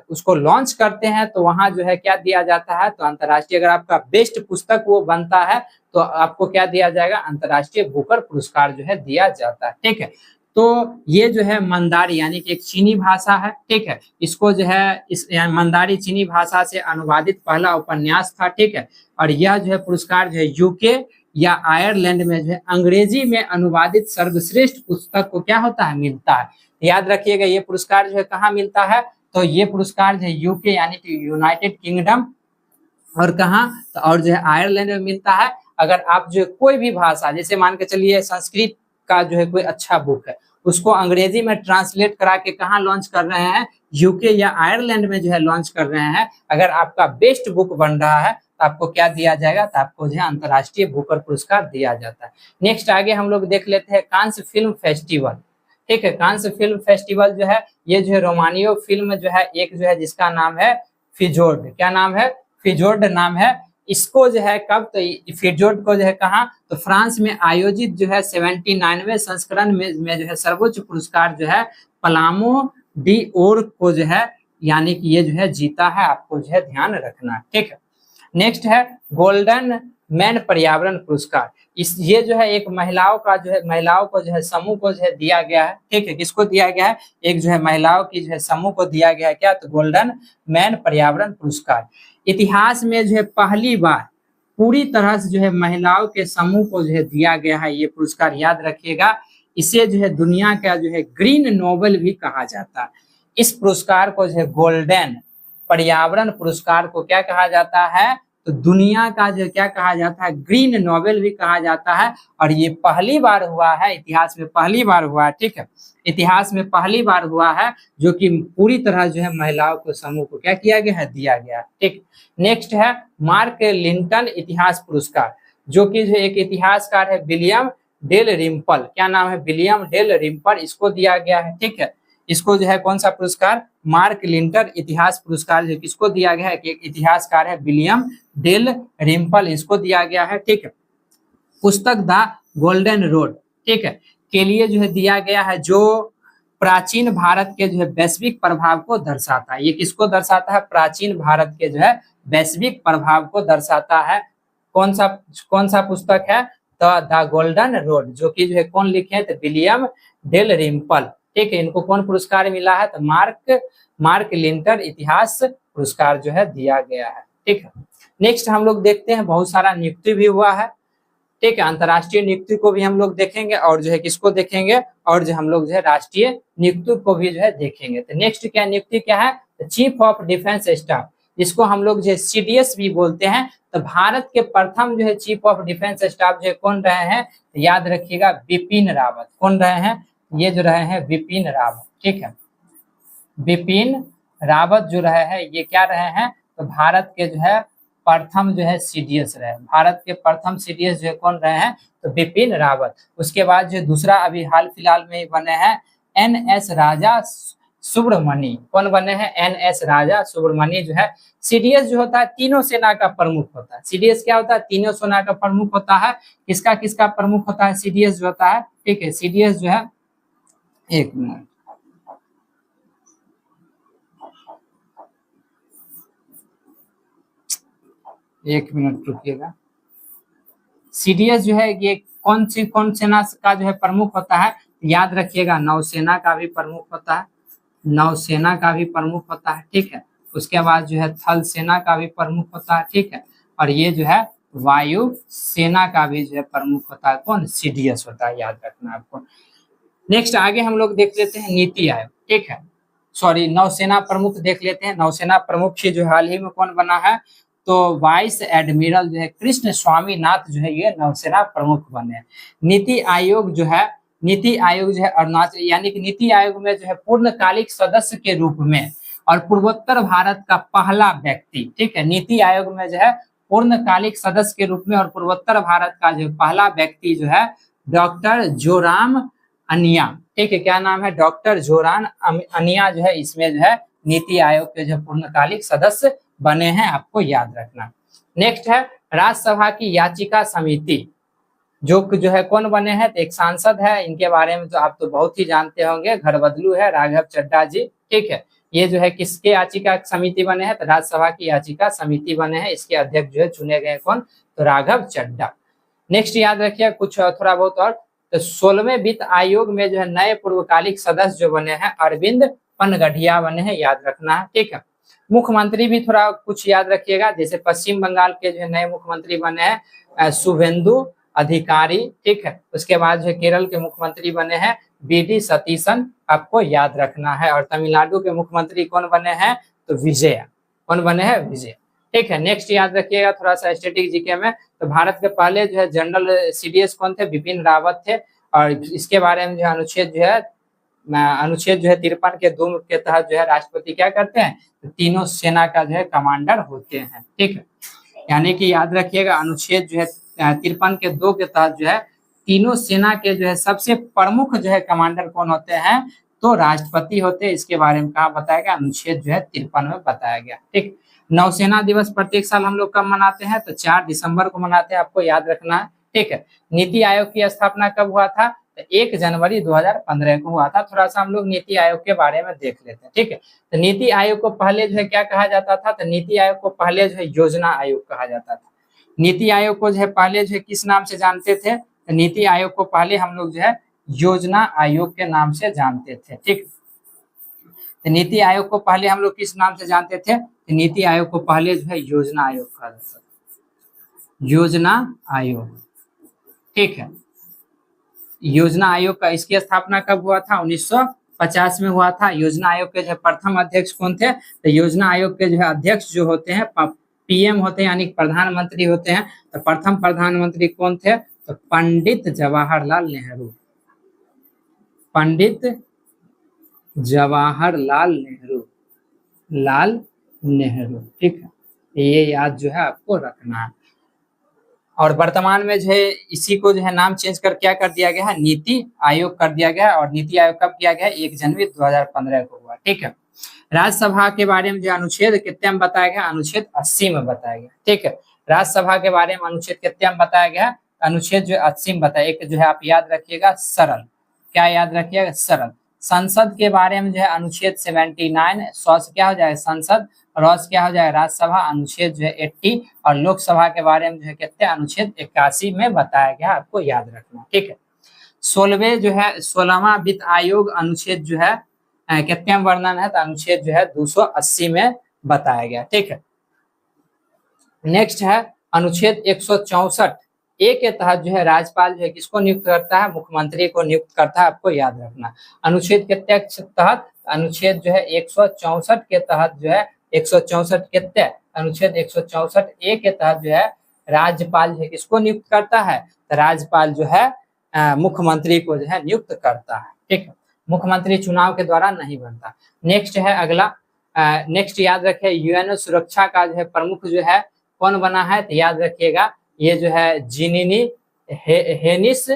उसको लॉन्च करते हैं, तो वहां जो है क्या दिया जाता है, तो अंतर्राष्ट्रीय, अगर आपका बेस्ट पुस्तक वो बनता है तो आपको क्या दिया जाएगा, अंतर्राष्ट्रीय बुकर पुरस्कार जो है दिया जाता है, ठीक है। तो ये जो है मंदारी यानी कि एक चीनी भाषा है, ठीक है। इसको जो है इस मंदारी चीनी भाषा से अनुवादित पहला उपन्यास था, ठीक है। और यह जो है पुरस्कार जो है यूके या आयरलैंड में जो है अंग्रेजी में अनुवादित सर्वश्रेष्ठ पुस्तक को क्या होता है, मिलता है। याद रखिएगा ये पुरस्कार जो है कहाँ मिलता है, तो ये पुरस्कार जो है यूके यानी कि यूनाइटेड किंगडम, और कहाँ, तो और जो है आयरलैंड में मिलता है। अगर आप जो कोई भी भाषा, जैसे मान के चलिए संस्कृत का जो है कोई अच्छा बुक है, उसको अंग्रेजी में ट्रांसलेट करा के कहाँ लॉन्च कर रहे हैं, यूके या आयरलैंड में जो है लॉन्च कर रहे हैं। अगर आपका बेस्ट बुक बन रहा है तो आपको क्या दिया जाएगा, तो आपको जो है अंतर्राष्ट्रीय बुकर पुरस्कार दिया जाता है। नेक्स्ट आगे हम लोग देख लेते हैं कांस फिल्म फेस्टिवल, ठीक है। कांस फिल्म फेस्टिवल जो है ये जो है रोमानियो फिल्म जो है एक जो है जिसका नाम है फिजोर्ड। क्या नाम है, फिजोर्ड नाम है। इसको जो है कब, तो फिजोर्ड को जो है कहाँ, तो फ्रांस में आयोजित जो है 79वें संस्करण में जो है सर्वोच्च पुरस्कार जो है पलामो डी ओर को जो है यानी कि ये जो है जीता है, आपको जो है ध्यान रखना, ठीक है। नेक्स्ट है गोल्डन मैन पर्यावरण पुरस्कार। ये जो है एक महिलाओं को जो है समूह को जो है दिया गया है, ठीक है। किसको दिया गया है, एक जो है महिलाओं की जो है समूह को दिया गया है, क्या, तो गोल्डन मैन पर्यावरण पुरस्कार। इतिहास में जो है पहली बार पूरी तरह से जो है महिलाओं के समूह को जो है दिया गया है ये पुरस्कार, याद रखिएगा। इसे जो है दुनिया का जो है ग्रीन नोबेल भी कहा जाता है। इस पुरस्कार को जो है गोल्डन पर्यावरण पुरस्कार को क्या कहा जाता है, तो दुनिया का जो क्या कहा जाता है, ग्रीन नोबेल भी कहा जाता है। और ये पहली बार हुआ है, इतिहास में पहली बार हुआ है, ठीक है, इतिहास में पहली बार हुआ है जो कि पूरी तरह जो है महिलाओं को समूह को क्या किया गया है, दिया गया, ठीक। नेक्स्ट है मार्क लिंटन इतिहास पुरस्कार, जो कि जो एक इतिहासकार है विलियम डेल रिम्पल, क्या नाम है, विलियम डेल रिम्पल, इसको दिया गया है, ठीक है। इसको जो है कौन सा पुरस्कार, मार्क लिंटन इतिहास पुरस्कार जो किसको दिया गया है, एक इतिहासकार है विलियम डेल रिम्पल, इसको दिया गया है, ठीक है। पुस्तक द गोल्डन रोड, ठीक है, के लिए जो है दिया गया है, जो प्राचीन भारत के जो है वैश्विक प्रभाव को दर्शाता है। ये किसको दर्शाता है, प्राचीन भारत के जो है वैश्विक प्रभाव को दर्शाता है। कौन सा पुस्तक है, द गोल्डन रोड, जो कि जो है कौन लिखे हैं, तो विलियम डेल रिम्पल, ठीक है। इनको कौन पुरस्कार मिला है, तो मार्क लिंटन इतिहास पुरस्कार जो है दिया गया है, ठीक है। नेक्स्ट हम लोग देखते हैं, बहुत सारा नियुक्ति भी हुआ है, ठीक है, अंतरराष्ट्रीय नियुक्ति को भी हम लोग देखेंगे और जो है किसको देखेंगे, और जो हम लोग जो है राष्ट्रीय नियुक्ति को भी जो है देखेंगे। तो नेक्स्ट क्या नियुक्ति क्या है, चीफ ऑफ डिफेंस स्टाफ, इसको हम लोग जो है सीडीएस भी बोलते हैं। तो भारत के प्रथम जो है चीफ ऑफ डिफेंस स्टाफ जो है कौन रहे हैं, तो याद रखिएगा बिपिन रावत, कौन रहे हैं, ये जो रहे हैं बिपिन रावत, ठीक है, बिपिन रावत जो रहे हैं, ये क्या रहे हैं, तो भारत के जो है प्रथम जो है सीडीएस रहे, भारत के प्रथम सीडीएस जो है कौन रहे हैं, तो बिपिन रावत। उसके बाद जो दूसरा अभी हाल फिलहाल में बने हैं एनएस राजा सुब्रमणि, कौन बने हैं, एनएस राजा सुब्रमणि जो है। सीडीएस जो होता है तीनों सेना का प्रमुख होता है, सीडीएस क्या होता है, तीनों सेना का प्रमुख होता है। किसका किसका प्रमुख होता है, सीडीएस जो होता है, ठीक है, सीडीएस जो है, एक मिनट, एक मिनट रुकिएगा। सीडीएस जो है ये कौन सेना का जो है प्रमुख होता है, याद रखिएगा नौसेना का भी प्रमुख होता है, नौसेना का भी प्रमुख होता है, ठीक है। उसके बाद जो है थल सेना का भी प्रमुख होता है, ठीक है। और ये जो है वायु सेना का भी जो है प्रमुख होता है, कौन, सीडीएस होता है, याद रखना आपको। नेक्स्ट आगे हम लोग देख लेते हैं नीति आयोग, ठीक है, सॉरी नौसेना प्रमुख देख लेते हैं। नौसेना प्रमुख की जो हाल ही में कौन बना है, तो वाइस एडमिरल जो है कृष्ण स्वामीनाथ जो है ये नौसेना प्रमुख बने हैं। नीति आयोग जो है, नीति आयोग जो है अरुणाचल, यानी कि नीति आयोग में जो है पूर्णकालिक सदस्य के रूप में और पूर्वोत्तर भारत का पहला व्यक्ति, ठीक है, नीति आयोग में जो है पूर्णकालिक सदस्य के रूप में और पूर्वोत्तर भारत का जो पहला व्यक्ति जो है डॉक्टर जोराम अनिया, ठीक है, क्या नाम है, डॉक्टर जोराम अनिया जो है इसमें जो है नीति आयोग के जो पूर्णकालिक सदस्य बने हैं, आपको याद रखना। नेक्स्ट है राज्यसभा की याचिका समिति, जो है कौन बने हैं, तो एक सांसद है, इनके बारे में तो आप तो बहुत ही जानते होंगे, घर बदलू है राघव चड्डा जी, ठीक है। ये जो है किसके याचिका समिति बने हैं, तो राज्यसभा की याचिका समिति बने हैं, इसके अध्यक्ष जो है चुने गए कौन, तो राघव चड्डा। नेक्स्ट याद रखिए कुछ थोड़ा बहुत और, तो 16वें वित्त आयोग में जो है नए पूर्वकालिक सदस्य जो बने हैं अरविंद पनगढ़िया बने हैं, याद रखना है, ठीक है। मुख्यमंत्री भी थोड़ा कुछ याद रखिएगा, जैसे पश्चिम बंगाल के जो है नए मुख्यमंत्री बने हैं शुभेंदु अधिकारी, ठीक है। उसके बाद जो केरल के मुख्यमंत्री बने हैं बीडी सतीशन, आपको याद रखना है। और तमिलनाडु के मुख्यमंत्री कौन बने हैं, तो विजय, कौन बने हैं, विजय, ठीक है। नेक्स्ट याद रखिएगा थोड़ा सा स्टैटिक जीके में, तो भारत के पहले जो है जनरल सीडीएस कौन थे, बिपिन रावत थे। और इसके बारे में जो अनुच्छेद जो है 53 के 2 के तहत जो है राष्ट्रपति क्या करते हैं, तो तीनों सेना का जो है कमांडर होते हैं, ठीक है। यानी कि याद रखिएगा अनुच्छेद जो है 53 के 2 के तहत जो है तीनों सेना के जो है सबसे प्रमुख जो है कमांडर कौन होते हैं, तो राष्ट्रपति होते हैं। इसके बारे में कहा बताया गया, अनुच्छेद जो है 53 में बताया गया, ठीक। नौसेना दिवस प्रत्येक साल हम लोग कब मनाते हैं, तो 4 दिसंबर को मनाते हैं, आपको याद रखना है, ठीक है। नीति आयोग की स्थापना कब हुआ था, तो 1 जनवरी 2015 को हुआ था। थोड़ा सा हम लोग नीति आयोग के बारे में देख लेते हैं, ठीक है। तो नीति आयोग को पहले जो है क्या कहा जाता था, तो नीति आयोग को पहले जो है योजना आयोग कहा जाता था। नीति आयोग को जो है पहले जो है किस नाम से जानते थे, तो नीति आयोग को पहले हम लोग जो है योजना आयोग के नाम से जानते थे, ठीक। तो नीति आयोग को पहले हम लोग किस नाम से जानते थे, तो नीति आयोग को पहले जो है योजना आयोग कहा जाता था, योजना आयोग, ठीक है। योजना आयोग का इसकी स्थापना कब हुआ था, 1950 में हुआ था। योजना आयोग के जो प्रथम अध्यक्ष कौन थे, तो योजना आयोग के जो है अध्यक्ष जो होते हैं पीएम होते हैं यानी प्रधानमंत्री होते हैं। तो प्रथम प्रधानमंत्री कौन थे? तो पंडित जवाहरलाल नेहरू। पंडित जवाहरलाल नेहरू, लाल नेहरू, ठीक है। ये याद जो है आपको रखना है। और वर्तमान में जो है इसी को जो है नाम चेंज कर क्या कर दिया गया है? नीति आयोग कर दिया गया है। और नीति आयोग कब किया गया? 1 जनवरी 2015 को हुआ, ठीक है। राज्यसभा के बारे में जो अनुच्छेद कितने में बताया गया? अनुच्छेद 80 में बताया गया, ठीक है। राज्यसभा के बारे में अनुच्छेद कितने में बताया गया? अनुच्छेद जो 80 में बताया। एक जो है आप याद रखिएगा सरल, क्या याद रखिएगा? सरल। संसद के बारे में जो है अनुच्छेद 79, सॉस क्या हो जाएगा? संसद, रॉस क्या हो जाएगा? राज्यसभा, अनुच्छेद जो है 80। और लोकसभा के बारे में जो है कितने? अनुच्छेद 81 में बताया गया, आपको याद रखना, ठीक है। 16वें जो है 16वां वित्त आयोग अनुच्छेद जो है कितने में वर्णन है? तो अनुच्छेद जो है 280 में बताया गया, ठीक है। नेक्स्ट है अनुच्छेद 164 ए के तहत जो है राज्यपाल जो है किसको नियुक्त करता है? मुख्यमंत्री को नियुक्त करता है, आपको याद रखना। अनुच्छेद कितने के तहत? अनुच्छेद जो है 164 के तहत जो है 164 कितने? अनुच्छेद 164 ए के तहत जो है राज्यपाल जो है किसको नियुक्त करता है? तो राज्यपाल जो है मुख्यमंत्री को जो है नियुक्त करता है, ठीक है। मुख्यमंत्री चुनाव के द्वारा नहीं बनता। नेक्स्ट है अगला, नेक्स्ट याद रखिए यूएनओ सुरक्षा का जो है प्रमुख जो है कौन बना है? तो याद रखिएगा ये जो है जिनीनी हेनिस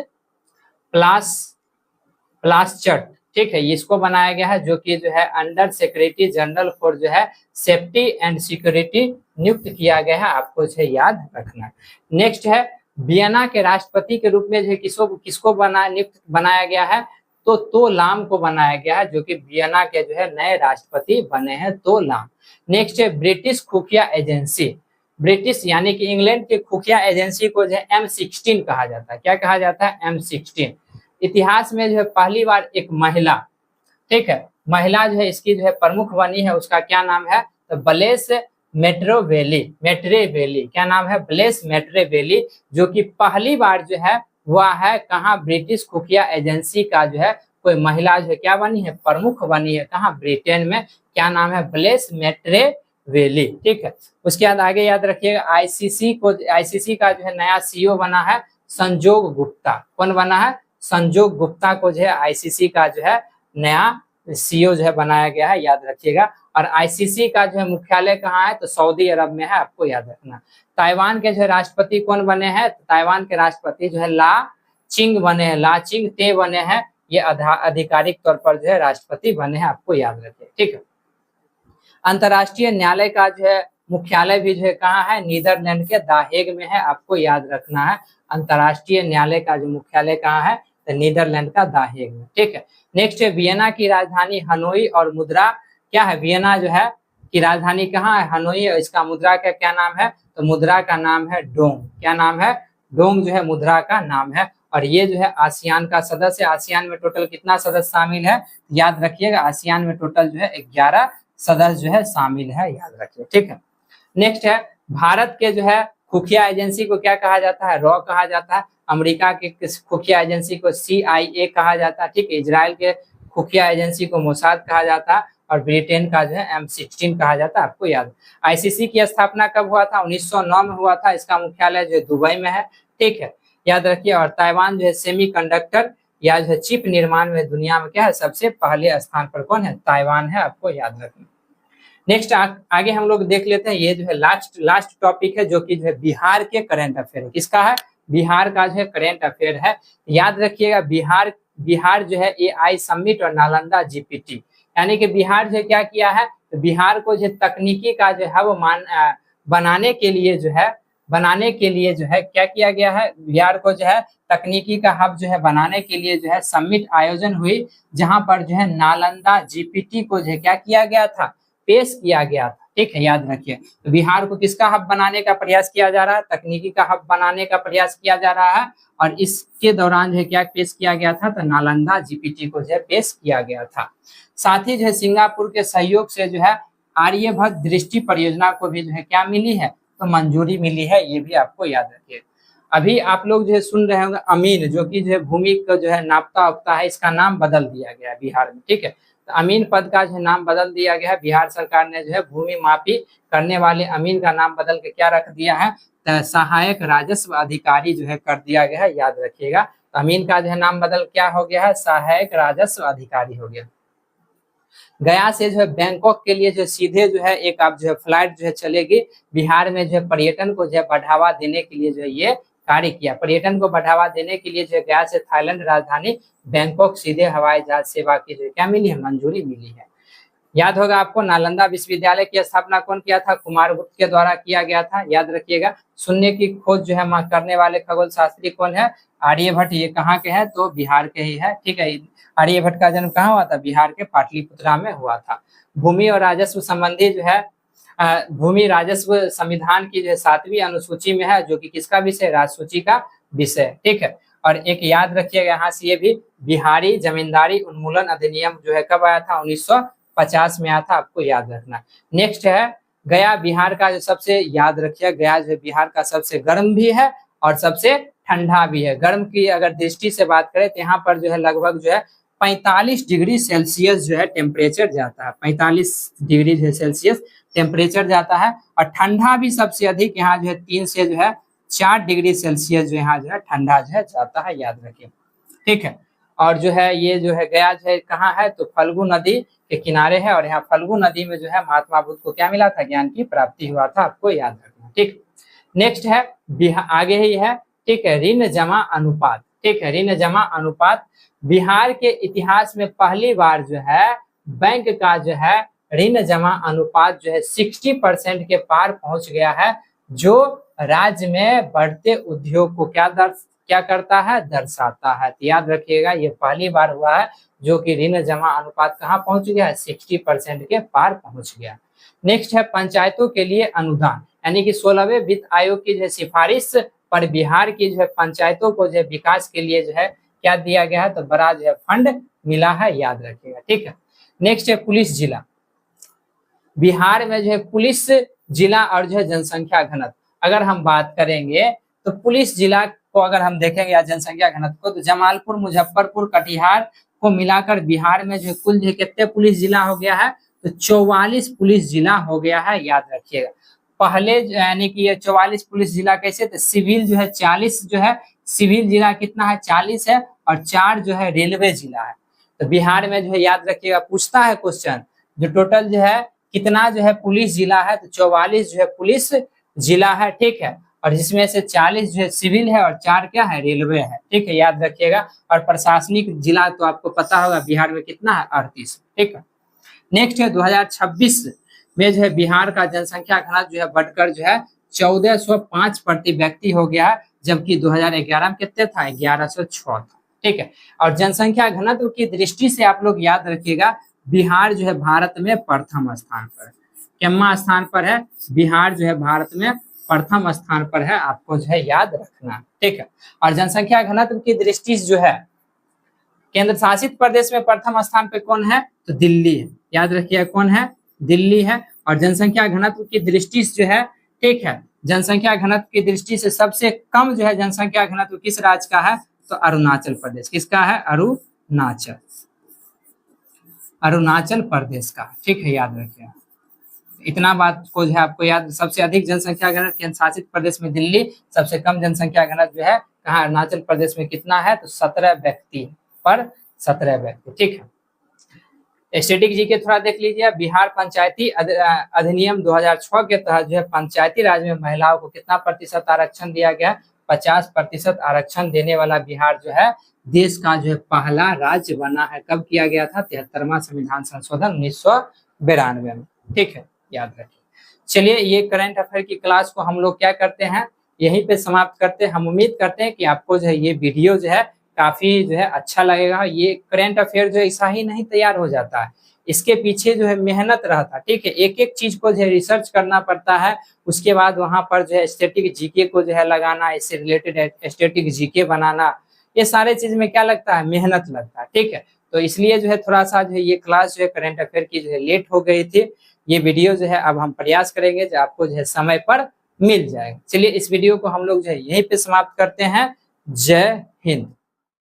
प्लास्चट, ठीक है। इसको बनाया गया है, जो कि जो है अंडर सेक्रेटरी जनरल फॉर जो है सेफ्टी एंड सिक्योरिटी नियुक्त किया गया है, आपको जो है याद रखना। नेक्स्ट है वियना के राष्ट्रपति के रूप में जो है किसको नियुक्त बनाया गया है? तो लाम को बनाया गया है, जो कि वियना के जो है नए राष्ट्रपति बने हैं, तो लाम। नेक्स्ट है ब्रिटिश खुफिया एजेंसी, ब्रिटिश यानी कि इंग्लैंड के खुफिया एजेंसी को जो है M16 कहा जाता है। क्या कहा जाता है? M16। इतिहास में जो है पहली बार एक महिला, ठीक है, महिला जो है इसकी जो है प्रमुख बनी है, उसका क्या नाम है? तो ब्लेस मैट्रेवेली, क्या नाम है? ब्लेस मैट्रेवेली, जो कि पहली बार जो है हुआ है कहाँ? ब्रिटिश खुफिया एजेंसी का जो है कोई महिला जो है क्या बनी है? प्रमुख बनी है, कहाँ? ब्रिटेन में। क्या नाम है? ब्लेस मैट्रेवेली, ठीक है। उसके बाद आगे याद रखिएगा आईसीसी का जो है नया सीईओ बना है संजोग गुप्ता। कौन बना है? संजोग गुप्ता को जो है आईसीसी का जो है नया सीईओ जो है बनाया गया है, याद रखिएगा। और आईसीसी का जो है मुख्यालय कहाँ है? तो सऊदी अरब में है, आपको याद रखना। ताइवान के जो है राष्ट्रपति कौन बने हैं? तो ताइवान के राष्ट्रपति जो है ला चिंग बने हैं, ला चिंग ते बने हैं। ये आधिकारिक तौर पर जो है राष्ट्रपति बने हैं, आपको याद रखिए, ठीक है। अंतर्राष्ट्रीय न्यायालय का जो है मुख्यालय भी जो है कहाँ है? नीदरलैंड के द हेग में है, आपको याद रखना है। अंतर्राष्ट्रीय न्यायालय का जो मुख्यालय कहाँ है? तो नीदरलैंड का द हेग में, ठीक है। नेक्स्ट है वियना की राजधानी हनोई और मुद्रा क्या है? वियना जो है की राजधानी कहाँ है? हनोई। इसका मुद्रा का क्या नाम है? तो मुद्रा का नाम है डोंग। क्या नाम है? डोंग जो है मुद्रा का नाम है। और ये जो है आसियान का सदस्य। आसियान में टोटल कितना सदस्य शामिल है? याद रखिएगा आसियान में टोटल जो है 11 सदस्य जो है शामिल है, याद रखिए, ठीक है। नेक्स्ट है भारत के जो है खुफिया एजेंसी को क्या कहा जाता है? रॉ कहा जाता है। अमेरिका के खुफिया एजेंसी को CIA कहा जाता है, ठीक है। इजराइल के खुफिया एजेंसी को मोसाद कहा जाता है। और ब्रिटेन का जो है M16 कहा जाता है, आपको याद। आईसीसी की स्थापना कब हुआ था? 1909 में हुआ था। इसका मुख्यालय जो है दुबई में है, ठीक है, याद रखिए। और ताइवान जो है सेमीकंडक्टर या जो है चिप निर्माण में दुनिया में क्या है? सबसे पहले स्थान पर कौन है? ताइवान है, आपको याद रखना। नेक्स्ट आगे हम लोग देख लेते हैं, ये जो है लास्ट टॉपिक है, जो कि जो है बिहार के करंट अफेयर। किसका है? बिहार का जो है करंट अफेयर है। याद रखिएगा बिहार जो है AI समिट और नालंदा GPT, यानी कि बिहार जो क्या किया है? तो बिहार को जो तकनीकी का जो है वो बनाने के लिए जो है क्या किया गया है? बिहार को जो है तकनीकी का हब जो है बनाने के लिए जो है समिट आयोजन हुई, जहां पर जो है नालंदा GPT को जो है क्या किया गया था? पेश किया गया था, ठीक है, याद रखिए। तो बिहार को किसका हब बनाने का प्रयास किया जा रहा है? तकनीकी का हब बनाने का प्रयास किया जा रहा है। और इसके दौरान जो है क्या पेश किया गया था? तो नालंदा GPT को जो है पेश किया गया था। साथ ही जो है सिंगापुर के सहयोग से जो है आर्यभट्ट दृष्टि परियोजना को भी जो है क्या मिली है? तो मंजूरी मिली है, ये भी आपको याद रखिए। अभी आप लोग जो है सुन रहे होंगे अमीन, जो कि जो है भूमि को जो है नापता उगता है, इसका नाम बदल दिया गया है बिहार में, ठीक है। अमीन पद का जो नाम बदल दिया गया है। बिहार सरकार ने जो है भूमि माफी करने वाले अमीन का नाम बदल के क्या रख दिया है, सहायक राजस्व अधिकारी जो है कर दिया गया है, याद रखिएगा। तो अमीन का जो है नाम बदल क्या हो गया है, सहायक राजस्व अधिकारी हो गया। गया से जो है बैंकॉक के लिए जो सीधे जो है एक आप जो है फ्लाइट जो है चलेगी। बिहार में जो है पर्यटन को जो है बढ़ावा देने के लिए जो है ये कार्य किया। पर्यटन को बढ़ावा देने के लिए जो है गया से थाईलैंड राजधानी बैंकॉक सीधे हवाई जहाज सेवा की जो क्या मिली है, मंजूरी मिली है। याद होगा आपको, नालंदा विश्वविद्यालय की स्थापना कौन किया था, कुमारगुप्त के द्वारा किया गया था, याद रखिएगा। शून्य की खोज जो है करने वाले खगोल शास्त्री कौन है, आर्यभट्ट। ये कहाँ के हैं, तो बिहार के ही है, ठीक है। आर्यभट्ट का जन्म कहाँ हुआ था, बिहार के पाटलिपुत्रा में हुआ था। भूमि और राजस्व संबंधी जो है भूमि राजस्व संविधान की जो 7वीं अनुसूची में है, जो कि किसका विषय, राजसूची का विषय, ठीक है। और एक याद रखिएगा यहाँ से ये भी, बिहारी जमींदारी उन्मूलन अधिनियम जो है कब आया था, 1950 में आया था, आपको याद रखना। नेक्स्ट है गया बिहार का जो सबसे, याद रखिए गया जो है बिहार का सबसे गर्म भी है और सबसे ठंडा भी है। गर्म की अगर दृष्टि से बात करें तो यहाँ पर जो है लगभग जो है 45 डिग्री सेल्सियस जो है टेम्परेचर जाता है, 45 डिग्री सेल्सियस टेम्परेचर जाता है। और ठंडा भी सबसे अधिक यहाँ जो है 3 से जो है 4 डिग्री सेल्सियस जो यहाँ जो है ठंडा जो है जाता है, याद रखिए, ठीक है। और जो है ये जो है गया जो है कहाँ है, तो फल्गु नदी के किनारे है। और यहाँ फल्गु नदी में जो है महात्मा बुद्ध को क्या मिला था, ज्ञान की प्राप्ति हुआ था, आपको याद रखना, ठीक। नेक्स्ट है आगे ही है, ठीक है, ऋण जमा अनुपात, ठीक है, ऋण जमा अनुपात। बिहार के इतिहास में पहली बार जो है बैंक का जो है ऋण जमा अनुपात जो है 60% के पार पहुंच गया है, जो राज्य में बढ़ते उद्योग को क्या करता है, दर्शाता है। तो याद रखिएगा ये पहली बार हुआ है जो कि ऋण जमा अनुपात कहाँ पहुंच गया है, 60% के पार पहुंच गया। नेक्स्ट है पंचायतों के लिए अनुदान, यानी कि 16वें वित्त आयोग की जो सिफारिश पर बिहार की जो है पंचायतों को जो है विकास के लिए जो है क्या दिया गया है, तो बड़ा जो है फंड मिला है, याद रखिएगा, ठीक है। नेक्स्ट है पुलिस जिला। बिहार में जो है पुलिस जिला और जो है जनसंख्या घनत्व, अगर हम बात करेंगे तो पुलिस जिला को अगर हम देखेंगे या जनसंख्या घनत्व को, तो जमालपुर, मुजफ्फरपुर, कटिहार को मिलाकर बिहार में जो कुल जो कितने पुलिस जिला हो गया है, तो 44 पुलिस जिला हो गया है, याद रखिएगा। पहले यानी कि ये 44 पुलिस जिला कैसे थे, सिविल जो है 40 जो है सिविल जिला कितना है, 40 है, और 4 जो है रेलवे जिला है। तो बिहार में जो है याद रखिएगा, पूछता है क्वेश्चन, जो टोटल जो है कितना जो है पुलिस जिला है, तो 44 जो है पुलिस जिला है, ठीक है। और जिसमें से 40 जो है सिविल है और 4 क्या है, रेलवे है, ठीक है, याद रखिएगा। और प्रशासनिक जिला तो आपको पता होगा बिहार में कितना है, 38, ठीक है। नेक्स्ट है 2026 में जो है बिहार का जनसंख्या घनत्व जो है बढ़कर जो है 1405 प्रति व्यक्ति हो गया है, जबकि 2011 में कितने था, 1106 था, ठीक है। और जनसंख्या घनत्व की दृष्टि से आप लोग याद रखिएगा, बिहार जो है भारत में प्रथम स्थान पर है। कितना स्थान पर है, बिहार जो है भारत में प्रथम स्थान पर है, आपको जो है याद रखना, ठीक है। और जनसंख्या घनत्व की दृष्टि से जो है केंद्र शासित प्रदेश में प्रथम स्थान पे कौन है, तो दिल्ली है, याद रखिए कौन है, दिल्ली है। और जनसंख्या घनत्व की दृष्टि से जो है, ठीक है, जनसंख्या घनत्व की दृष्टि से सबसे कम जो है जनसंख्या घनत्व किस राज्य का है, तो अरुणाचल प्रदेश, किसका है, अरुणाचल प्रदेश का, ठीक है, याद रखिए। इतना बात को जो है आपको याद, सबसे अधिक जनसंख्या घनत्व केंद्र शासित प्रदेश में दिल्ली, सबसे कम जनसंख्या घनत्व जो है कहाँ, अरुणाचल प्रदेश में कितना है, तो 17 व्यक्ति पर 17 व्यक्ति, ठीक है। स्टैटिक जी के थोड़ा देख लीजिए, बिहार पंचायती अधिनियम 2006 के तहत जो है पंचायती राज में महिलाओं को कितना प्रतिशत आरक्षण दिया गया, 50% आरक्षण देने वाला बिहार जो है देश का जो है पहला राज्य बना है। कब किया गया था, 73वां संविधान संशोधन 1992 में, ठीक है, याद रखिए। चलिए ये करंट अफेयर की क्लास को हम लोग क्या करते हैं, यहीं पे समाप्त करते हैं। हम उम्मीद करते हैं कि आपको जो है ये वीडियो जो है काफी जो है अच्छा लगेगा। ये करंट अफेयर जो ऐसा ही नहीं तैयार हो जाता है, इसके पीछे जो है मेहनत रहता है, ठीक है। एक एक चीज को जो है रिसर्च करना पड़ता है, उसके बाद वहां पर जो है स्टैटिक जीके को जो है लगाना, इससे रिलेटेड स्टैटिक जीके बनाना, ये सारे चीज में क्या लगता है, मेहनत लगता है, ठीक है। तो इसलिए जो है थोड़ा सा जो है ये क्लास जो है करंट अफेयर की जो है लेट हो गई थी। ये वीडियो जो है अब हम प्रयास करेंगे जो आपको जो है समय पर मिल जाएगा। चलिए इस वीडियो को हम लोग जो है यहीं पे समाप्त करते हैं। जय हिंद।